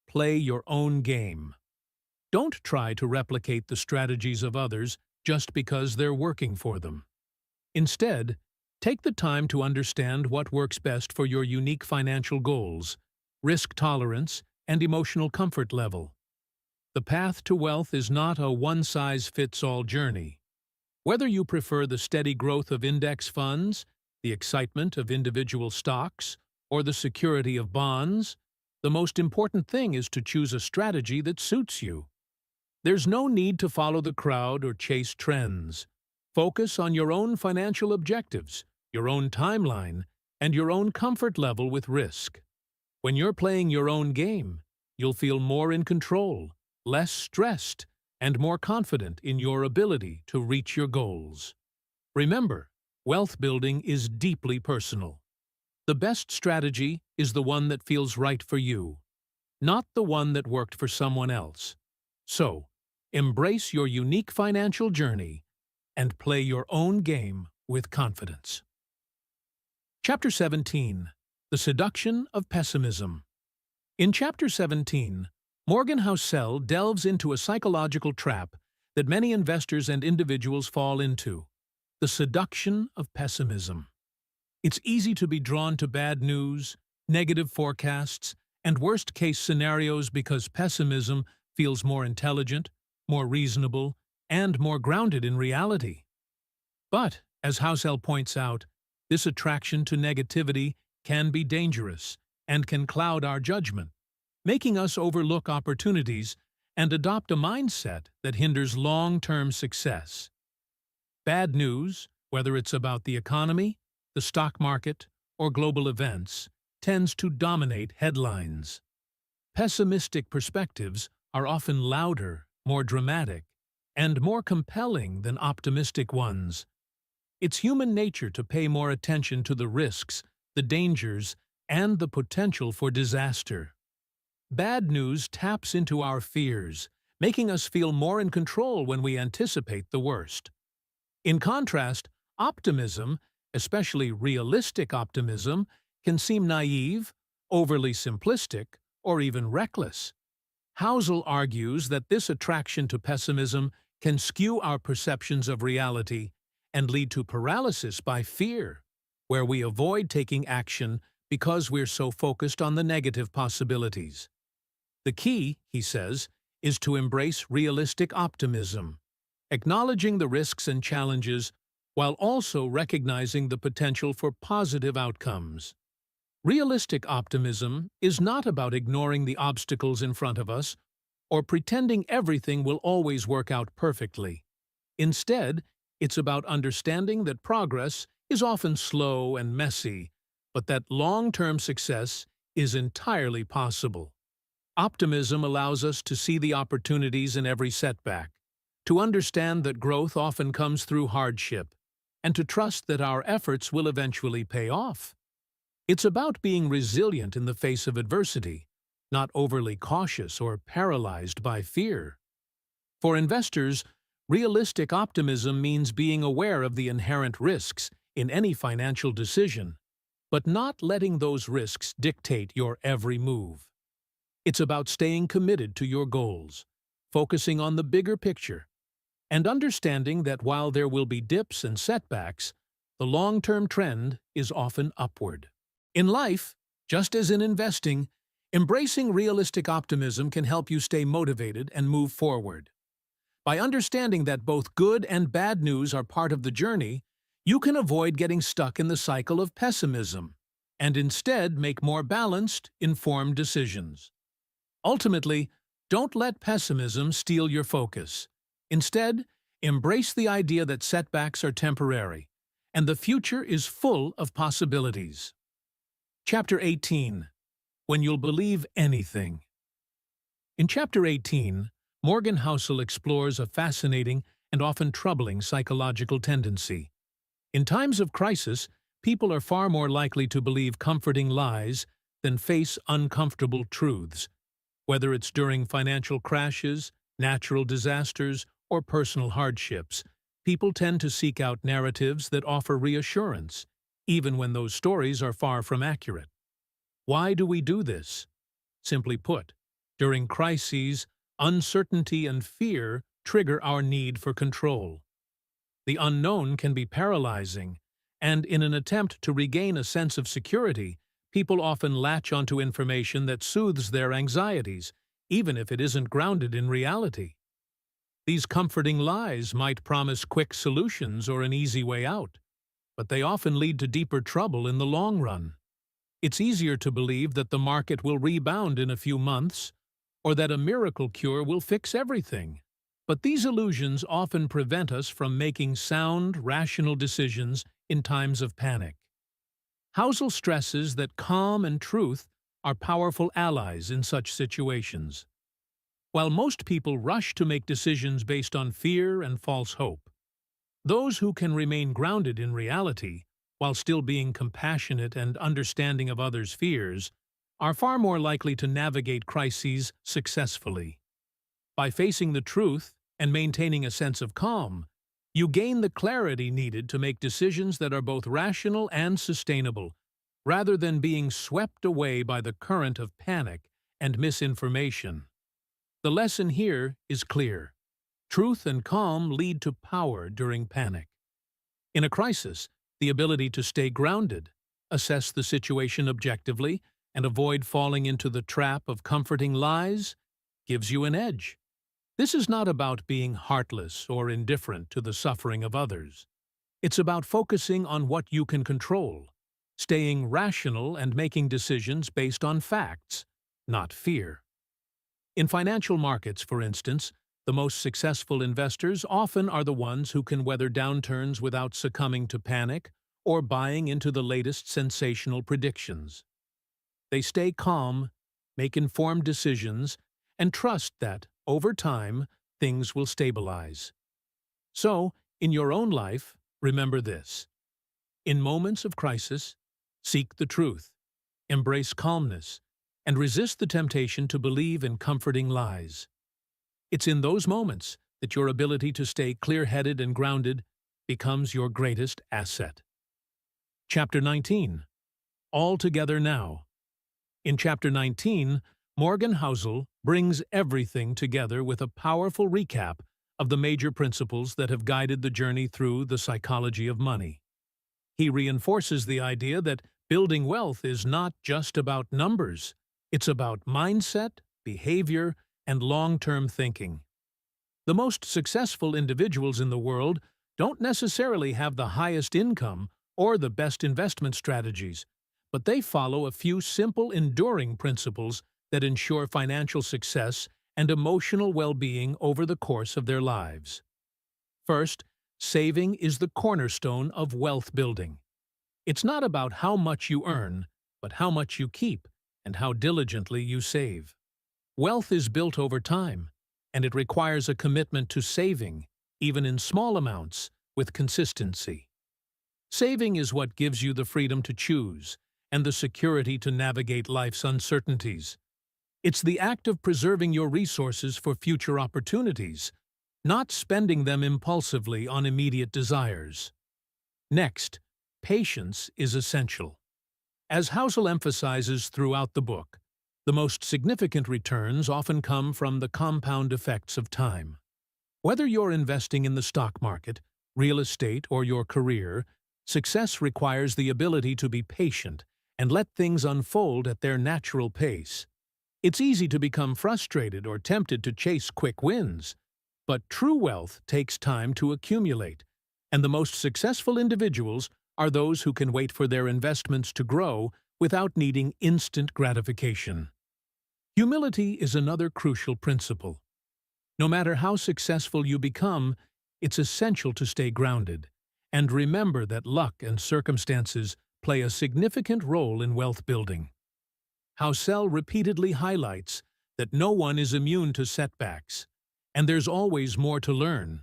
[SPEAKER 1] Play your own game. Don't try to replicate the strategies of others just because they're working for them. Instead, take the time to understand what works best for your unique financial goals, risk tolerance, and emotional comfort level. The path to wealth is not a one-size-fits-all journey. Whether you prefer the steady growth of index funds, the excitement of individual stocks, or the security of bonds, the most important thing is to choose a strategy that suits you. There's no need to follow the crowd or chase trends. Focus on your own financial objectives, your own timeline, and your own comfort level with risk. When you're playing your own game, you'll feel more in control, less stressed, and more confident in your ability to reach your goals. Remember, wealth building is deeply personal. The best strategy is the one that feels right for you, not the one that worked for someone else. So, embrace your unique financial journey and play your own game with confidence. Chapter 17. The Seduction of Pessimism. In Chapter 17, Morgan Housel delves into a psychological trap that many investors and individuals fall into: the seduction of pessimism. It's easy to be drawn to bad news, negative forecasts, and worst-case scenarios because pessimism feels more intelligent, more reasonable, and more grounded in reality. But, as Housel points out, this attraction to negativity can be dangerous and can cloud our judgment, making us overlook opportunities and adopt a mindset that hinders long-term success. Bad news, whether it's about the economy, the stock market, or global events, tends to dominate headlines. Pessimistic perspectives are often louder, more dramatic, and more compelling than optimistic ones. It's human nature to pay more attention to the risks, the dangers, and the potential for disaster. Bad news taps into our fears, making us feel more in control when we anticipate the worst. In contrast, optimism, especially realistic optimism, can seem naive, overly simplistic, or even reckless. Housel argues that this attraction to pessimism can skew our perceptions of reality and lead to paralysis by fear, where we avoid taking action because we're so focused on the negative possibilities. The key, he says, is to embrace realistic optimism, acknowledging the risks and challenges while also recognizing the potential for positive outcomes. Realistic optimism is not about ignoring the obstacles in front of us or pretending everything will always work out perfectly. Instead, it's about understanding that progress is often slow and messy, but that long-term success is entirely possible. Optimism allows us to see the opportunities in every setback, to understand that growth often comes through hardship, and to trust that our efforts will eventually pay off. It's about being resilient in the face of adversity, not overly cautious or paralyzed by fear. For investors, realistic optimism means being aware of the inherent risks in any financial decision, but not letting those risks dictate your every move. It's about staying committed to your goals, focusing on the bigger picture, and understanding that while there will be dips and setbacks, the long-term trend is often upward. In life, just as in investing, embracing realistic optimism can help you stay motivated and move forward. By understanding that both good and bad news are part of the journey, you can avoid getting stuck in the cycle of pessimism and instead make more balanced, informed decisions. Ultimately, don't let pessimism steal your focus. Instead, embrace the idea that setbacks are temporary and the future is full of possibilities. Chapter 18. When You'll Believe Anything. In Chapter 18, Morgan Housel explores a fascinating and often troubling psychological tendency. In times of crisis, people are far more likely to believe comforting lies than face uncomfortable truths. Whether it's during financial crashes, natural disasters, or personal hardships, people tend to seek out narratives that offer reassurance, even when those stories are far from accurate. Why do we do this? Simply put, during crises, uncertainty and fear trigger our need for control. The unknown can be paralyzing, and in an attempt to regain a sense of security, people often latch onto information that soothes their anxieties, even if it isn't grounded in reality. These comforting lies might promise quick solutions or an easy way out, but they often lead to deeper trouble in the long run. It's easier to believe that the market will rebound in a few months, or that a miracle cure will fix everything. But these illusions often prevent us from making sound, rational decisions in times of panic. Housel stresses that calm and truth are powerful allies in such situations. While most people rush to make decisions based on fear and false hope, those who can remain grounded in reality, while still being compassionate and understanding of others' fears, are far more likely to navigate crises successfully. By facing the truth and maintaining a sense of calm, you gain the clarity needed to make decisions that are both rational and sustainable, rather than being swept away by the current of panic and misinformation. The lesson here is clear. Truth and calm lead to power during panic. In a crisis, the ability to stay grounded, assess the situation objectively, and avoid falling into the trap of comforting lies gives you an edge. This is not about being heartless or indifferent to the suffering of others. It's about focusing on what you can control, staying rational and making decisions based on facts, not fear. In financial markets, for instance, the most successful investors often are the ones who can weather downturns without succumbing to panic or buying into the latest sensational predictions. They stay calm, make informed decisions, and trust that, over time, things will stabilize. So, in your own life, remember this. In moments of crisis, seek the truth, embrace calmness, and resist the temptation to believe in comforting lies. It's in those moments that your ability to stay clear-headed and grounded becomes your greatest asset. Chapter 19. All Together Now. In Chapter 19, Morgan Housel brings everything together with a powerful recap of the major principles that have guided the journey through the psychology of money. He reinforces the idea that building wealth is not just about numbers. It's about mindset, behavior, and long-term thinking. The most successful individuals in the world don't necessarily have the highest income or the best investment strategies, but they follow a few simple, enduring principles that ensure financial success and emotional well-being over the course of their lives. First, saving is the cornerstone of wealth building. It's not about how much you earn, but how much you keep and how diligently you save. Wealth is built over time, and it requires a commitment to saving, even in small amounts, with consistency. Saving is what gives you the freedom to choose and the security to navigate life's uncertainties. It's the act of preserving your resources for future opportunities, not spending them impulsively on immediate desires. Next, patience is essential. As Housel emphasizes throughout the book, the most significant returns often come from the compound effects of time. Whether you're investing in the stock market, real estate, or your career, success requires the ability to be patient and let things unfold at their natural pace. It's easy to become frustrated or tempted to chase quick wins, but true wealth takes time to accumulate, and the most successful individuals are those who can wait for their investments to grow without needing instant gratification. Humility is another crucial principle. No matter how successful you become, it's essential to stay grounded, and remember that luck and circumstances play a significant role in wealth building. Housel repeatedly highlights that no one is immune to setbacks, and there's always more to learn.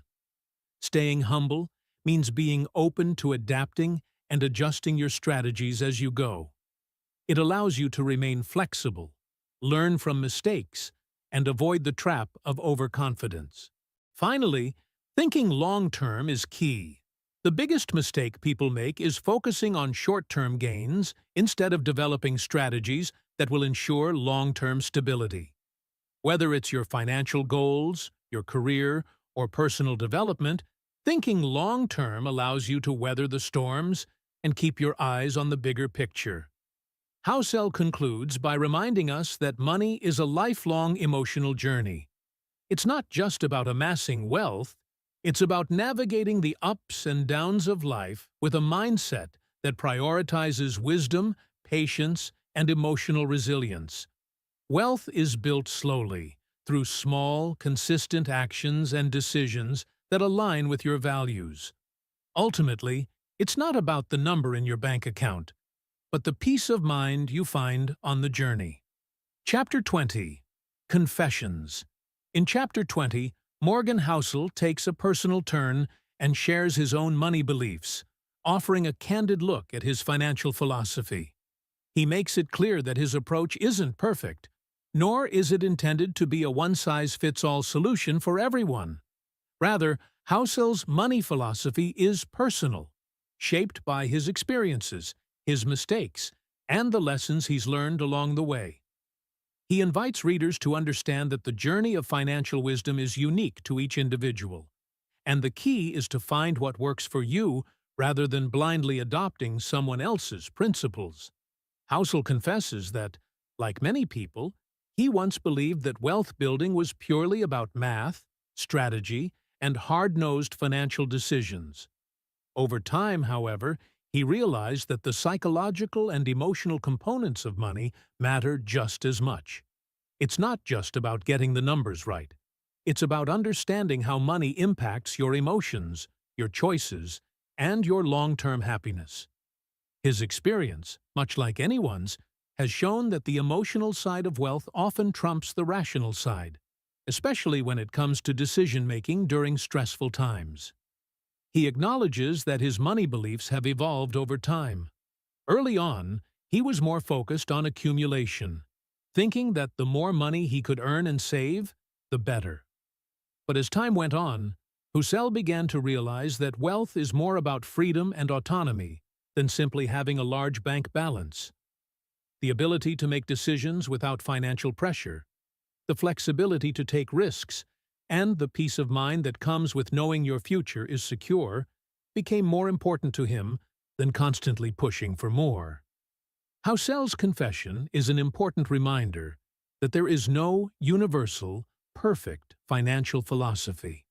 [SPEAKER 1] Staying humble means being open to adapting and adjusting your strategies as you go. It allows you to remain flexible, learn from mistakes, and avoid the trap of overconfidence. Finally, thinking long-term is key. The biggest mistake people make is focusing on short-term gains instead of developing strategies that will ensure long-term stability. Whether it's your financial goals, your career, or personal development, thinking long-term allows you to weather the storms and keep your eyes on the bigger picture. Housel concludes by reminding us that money is a lifelong emotional journey. It's not just about amassing wealth, it's about navigating the ups and downs of life with a mindset that prioritizes wisdom, patience, and emotional resilience. Wealth is built slowly, through small, consistent actions and decisions that align with your values. Ultimately, it's not about the number in your bank account, but the peace of mind you find on the journey. Chapter 20. Confessions. In Chapter 20, Morgan Housel takes a personal turn and shares his own money beliefs, offering a candid look at his financial philosophy. He makes it clear that his approach isn't perfect, nor is it intended to be a one-size-fits-all solution for everyone. Rather, Housel's money philosophy is personal, shaped by his experiences, his mistakes, and the lessons he's learned along the way. He invites readers to understand that the journey of financial wisdom is unique to each individual, and the key is to find what works for you rather than blindly adopting someone else's principles. Housel confesses that, like many people, he once believed that wealth building was purely about math, strategy, and hard-nosed financial decisions. Over time, however, he realized that the psychological and emotional components of money matter just as much. It's not just about getting the numbers right. It's about understanding how money impacts your emotions, your choices, and your long-term happiness. His experience, much like anyone's, has shown that the emotional side of wealth often trumps the rational side. especially when it comes to decision-making during stressful times. He acknowledges that his money beliefs have evolved over time. Early on, he was more focused on accumulation, thinking that the more money he could earn and save, the better. But as time went on, Housel began to realize that wealth is more about freedom and autonomy than simply having a large bank balance. The ability to make decisions without financial pressure, the flexibility to take risks, and the peace of mind that comes with knowing your future is secure became more important to him than constantly pushing for more. Housel's confession is an important reminder that there is no universal, perfect financial philosophy.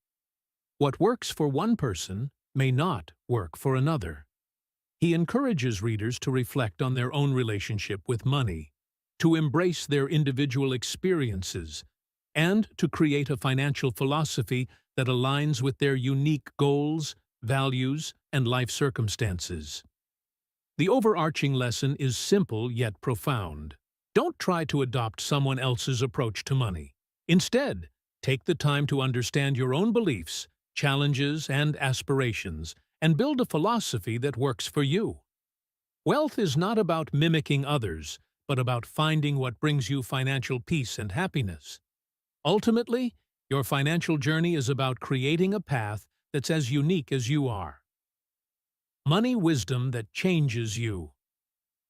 [SPEAKER 1] What works for one person may not work for another. He encourages readers to reflect on their own relationship with money, to embrace their individual experiences, and to create a financial philosophy that aligns with their unique goals, values, and life circumstances. The overarching lesson is simple yet profound. Don't try to adopt someone else's approach to money. Instead, take the time to understand your own beliefs, challenges, and aspirations, and build a philosophy that works for you. Wealth is not about mimicking others, but about finding what brings you financial peace and happiness. Ultimately, your financial journey is about creating a path that's as unique as you are. Money wisdom that changes you.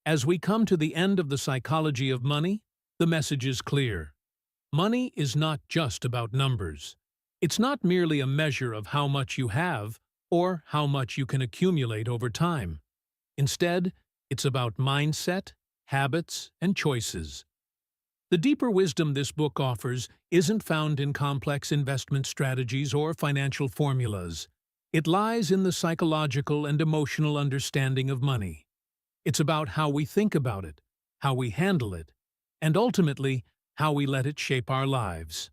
[SPEAKER 1] As we come to the end of the psychology of money, the message is clear. Money is not just about numbers. It's not merely a measure of how much you have or how much you can accumulate over time. Instead, it's about mindset, habits, and choices. The deeper wisdom this book offers isn't found in complex investment strategies or financial formulas. It lies in the psychological and emotional understanding of money. It's about how we think about it, how we handle it, and ultimately, how we let it shape our lives.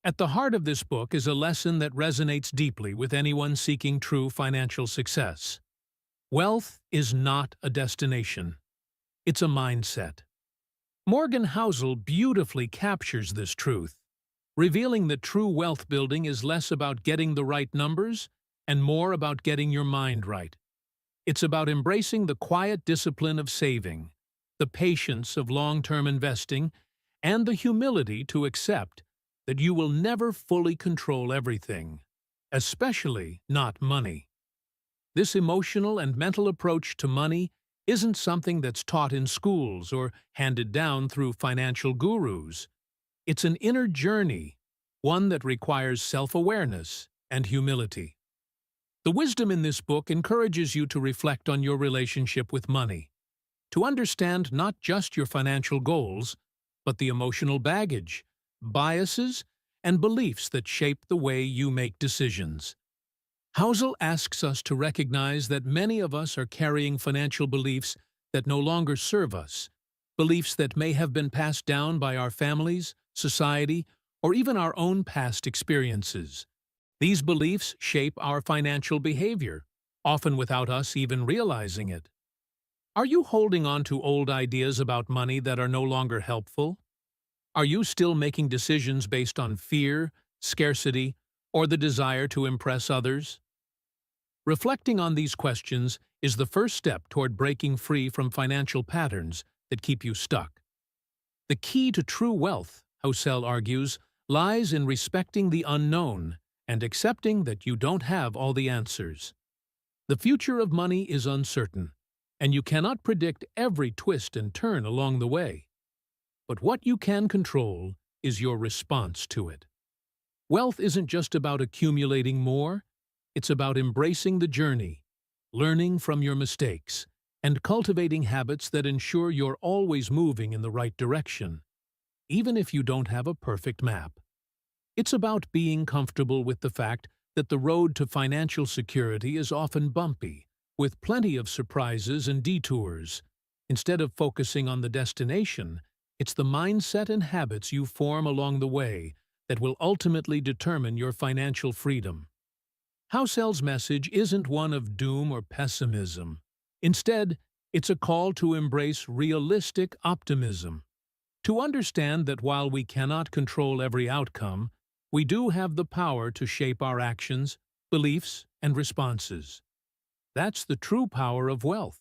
[SPEAKER 1] At the heart of this book is a lesson that resonates deeply with anyone seeking true financial success. Wealth is not a destination. It's a mindset. Morgan Housel beautifully captures this truth, revealing that true wealth building is less about getting the right numbers and more about getting your mind right. It's about embracing the quiet discipline of saving, the patience of long-term investing, and the humility to accept that you will never fully control everything, especially not money. This emotional and mental approach to money isn't something that's taught in schools or handed down through financial gurus. It's an inner journey, one that requires self-awareness and humility. The wisdom in this book encourages you to reflect on your relationship with money, to understand not just your financial goals, but the emotional baggage, biases, and beliefs that shape the way you make decisions. Housel asks us to recognize that many of us are carrying financial beliefs that no longer serve us, beliefs that may have been passed down by our families, society, or even our own past experiences. These beliefs shape our financial behavior, often without us even realizing it. Are you holding on to old ideas about money that are no longer helpful? Are you still making decisions based on fear, scarcity, or the desire to impress others? Reflecting on these questions is the first step toward breaking free from financial patterns that keep you stuck. The key to true wealth, Housel argues, lies in respecting the unknown and accepting that you don't have all the answers. The future of money is uncertain, and you cannot predict every twist and turn along the way. But what you can control is your response to it. Wealth isn't just about accumulating more, it's about embracing the journey, learning from your mistakes, and cultivating habits that ensure you're always moving in the right direction, even if you don't have a perfect map. It's about being comfortable with the fact that the road to financial security is often bumpy, with plenty of surprises and detours. Instead of focusing on the destination, it's the mindset and habits you form along the way that will ultimately determine your financial freedom. Housel's message isn't one of doom or pessimism. Instead, it's a call to embrace realistic optimism. To understand that while we cannot control every outcome, we do have the power to shape our actions, beliefs, and responses. That's the true power of wealth.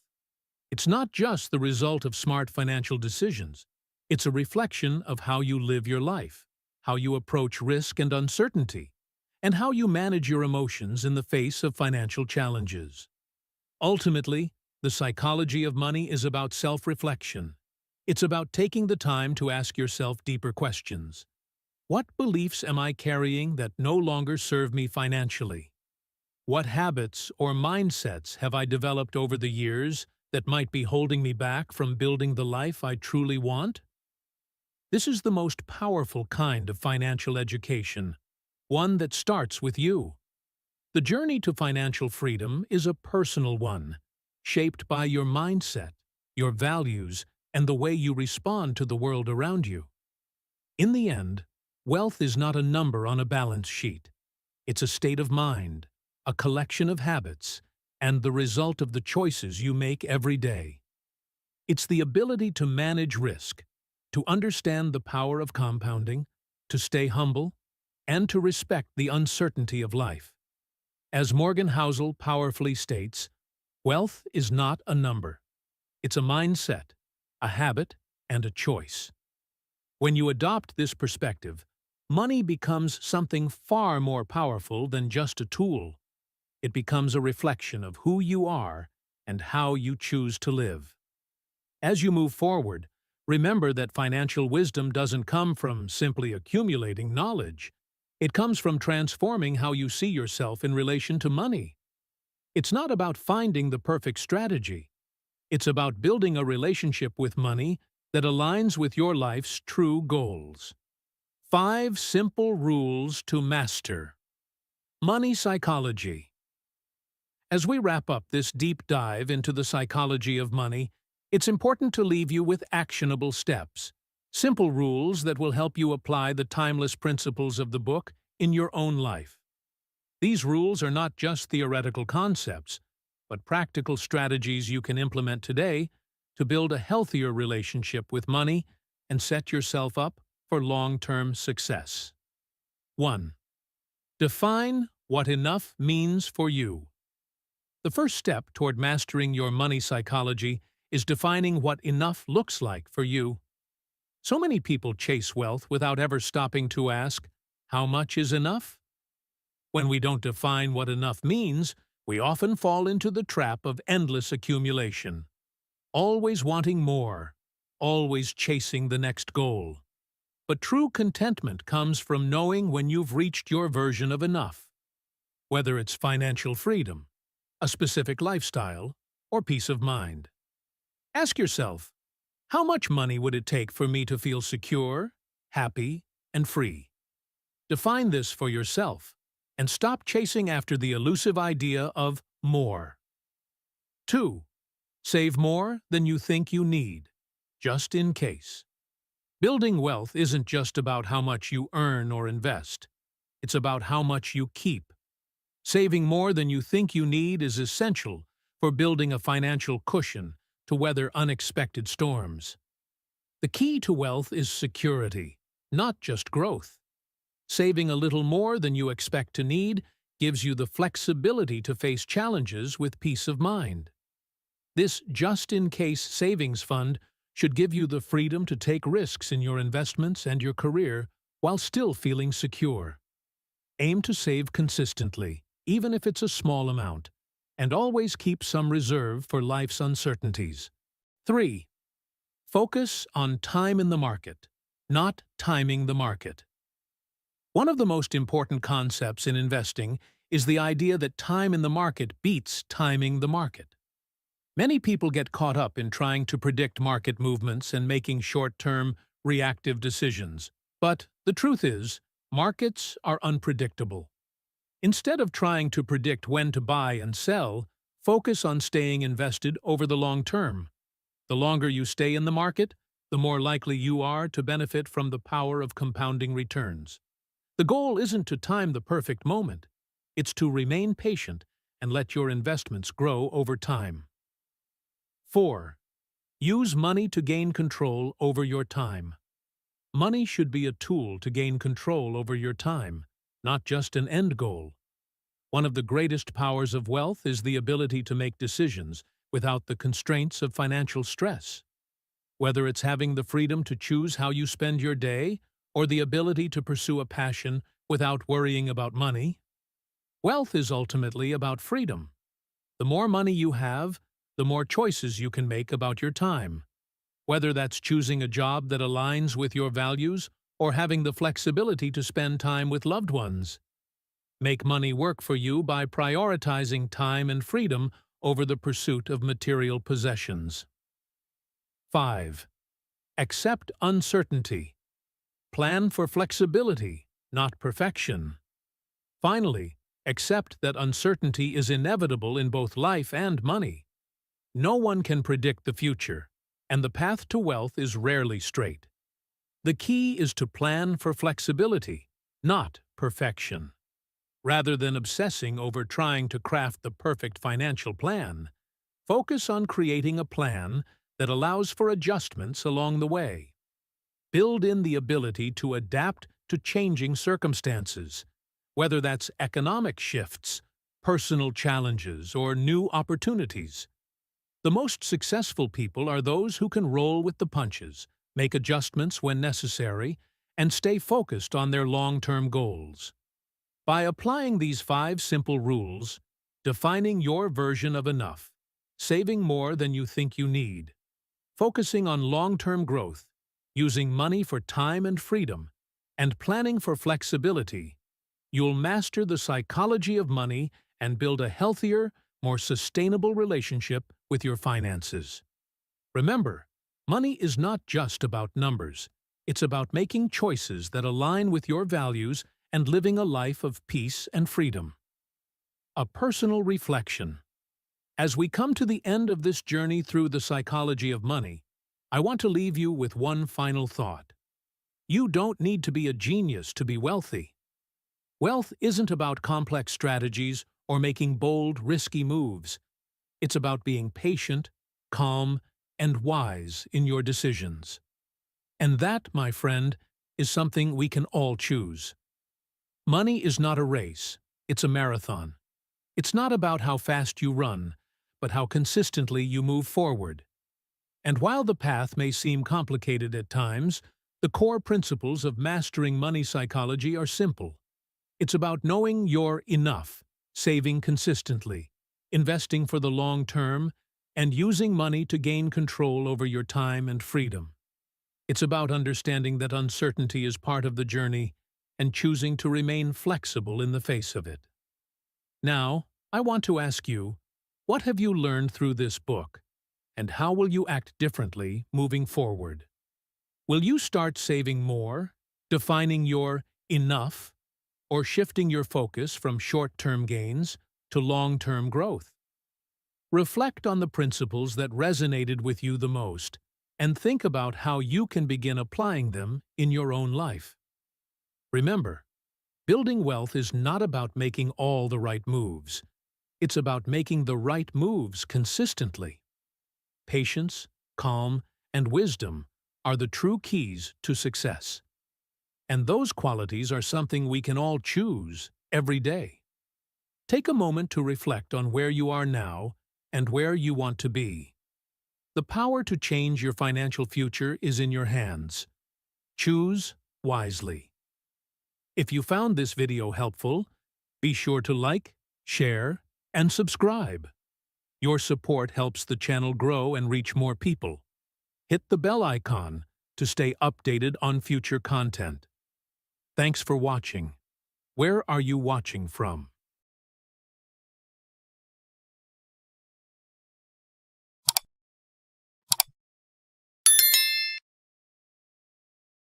[SPEAKER 1] It's not just the result of smart financial decisions. It's a reflection of how you live your life, how you approach risk and uncertainty, and how you manage your emotions in the face of financial challenges. Ultimately, the psychology of money is about self-reflection. It's about taking the time to ask yourself deeper questions. What beliefs am I carrying that no longer serve me financially? What habits or mindsets have I developed over the years that might be holding me back from building the life I truly want? This is the most powerful kind of financial education, one that starts with you. The journey to financial freedom is a personal one, shaped by your mindset, your values, and the way you respond to the world around you. In the end, wealth is not a number on a balance sheet. It's a state of mind, a collection of habits, and the result of the choices you make every day. It's the ability to manage risk, to understand the power of compounding, to stay humble, and to respect the uncertainty of life. As Morgan Housel powerfully states, wealth is not a number. It's a mindset, a habit, and a choice. When you adopt this perspective, money becomes something far more powerful than just a tool. It becomes a reflection of who you are and how you choose to live. As you move forward, remember that financial wisdom doesn't come from simply accumulating knowledge. It comes from transforming how you see yourself in relation to money. It's not about finding the perfect strategy. It's about building a relationship with money that aligns with your life's true goals. 5 simple rules to master. Money psychology. As we wrap up this deep dive into the psychology of money, it's important to leave you with actionable steps, simple rules that will help you apply the timeless principles of the book in your own life. These rules are not just theoretical concepts, but practical strategies you can implement today to build a healthier relationship with money and set yourself up for long-term success. 1. Define what enough means for you. The first step toward mastering your money psychology is defining what enough looks like for you. So many people chase wealth without ever stopping to ask, how much is enough? When we don't define what enough means, we often fall into the trap of endless accumulation. Always wanting more, always chasing the next goal. But true contentment comes from knowing when you've reached your version of enough. Whether it's financial freedom, a specific lifestyle, or peace of mind. Ask yourself, how much money would it take for me to feel secure, happy, and free? Define this for yourself, and stop chasing after the elusive idea of more. 2. Save more than you think you need, just in case. Building wealth isn't just about how much you earn or invest. It's about how much you keep. Saving more than you think you need is essential for building a financial cushion to weather unexpected storms. The key to wealth is security, not just growth. Saving a little more than you expect to need gives you the flexibility to face challenges with peace of mind. This just-in-case savings fund should give you the freedom to take risks in your investments and your career while still feeling secure. Aim to save consistently, even if it's a small amount, and always keep some reserve for life's uncertainties. 3. Focus on time in the market, not timing the market. One of the most important concepts in investing is the idea that time in the market beats timing the market. Many people get caught up in trying to predict market movements and making short-term, reactive decisions. But the truth is, markets are unpredictable. Instead of trying to predict when to buy and sell, focus on staying invested over the long term. The longer you stay in the market, the more likely you are to benefit from the power of compounding returns. The goal isn't to time the perfect moment. It's to remain patient and let your investments grow over time. 4. Use money to gain control over your time. Money should be a tool to gain control over your time, not just an end goal. One of the greatest powers of wealth is the ability to make decisions without the constraints of financial stress. Whether it's having the freedom to choose how you spend your day or the ability to pursue a passion without worrying about money, wealth is ultimately about freedom. The more money you have, the more choices you can make about your time. Whether that's choosing a job that aligns with your values or having the flexibility to spend time with loved ones. Make money work for you by prioritizing time and freedom over the pursuit of material possessions. 5. Accept uncertainty. Plan for flexibility, not perfection. Finally, accept that uncertainty is inevitable in both life and money. No one can predict the future, and the path to wealth is rarely straight. The key is to plan for flexibility, not perfection. Rather than obsessing over trying to craft the perfect financial plan, focus on creating a plan that allows for adjustments along the way. Build in the ability to adapt to changing circumstances, whether that's economic shifts, personal challenges, or new opportunities. The most successful people are those who can roll with the punches, make adjustments when necessary, and stay focused on their long-term goals. By applying these 5 simple rules, defining your version of enough, saving more than you think you need, focusing on long-term growth, using money for time and freedom, and planning for flexibility, you'll master the psychology of money and build a healthier, more sustainable relationship with your finances. Remember, money is not just about numbers. It's about making choices that align with your values and living a life of peace and freedom. A personal reflection. As we come to the end of this journey through the psychology of money, I want to leave you with one final thought. You don't need to be a genius to be wealthy. Wealth isn't about complex strategies or making bold, risky moves. It's about being patient, calm, and wise in your decisions. And that, my friend, is something we can all choose. Money is not a race, it's a marathon. It's not about how fast you run, but how consistently you move forward. And while the path may seem complicated at times, the core principles of mastering money psychology are simple. It's about knowing you're enough, saving consistently, investing for the long term, and using money to gain control over your time and freedom. It's about understanding that uncertainty is part of the journey and choosing to remain flexible in the face of it. Now, I want to ask you, what have you learned through this book, and how will you act differently moving forward? Will you start saving more, defining your enough, or shifting your focus from short-term gains to long-term growth? Reflect on the principles that resonated with you the most, and think about how you can begin applying them in your own life. Remember, building wealth is not about making all the right moves. It's about making the right moves consistently. Patience, calm, and wisdom are the true keys to success. And those qualities are something we can all choose every day. Take a moment to reflect on where you are now and where you want to be. The power to change your financial future is in your hands. Choose wisely. If you found this video helpful, be sure to like, share, and subscribe. Your support helps the channel grow and reach more people. Hit the bell icon to stay updated on future content. Thanks for watching. Where are you watching from?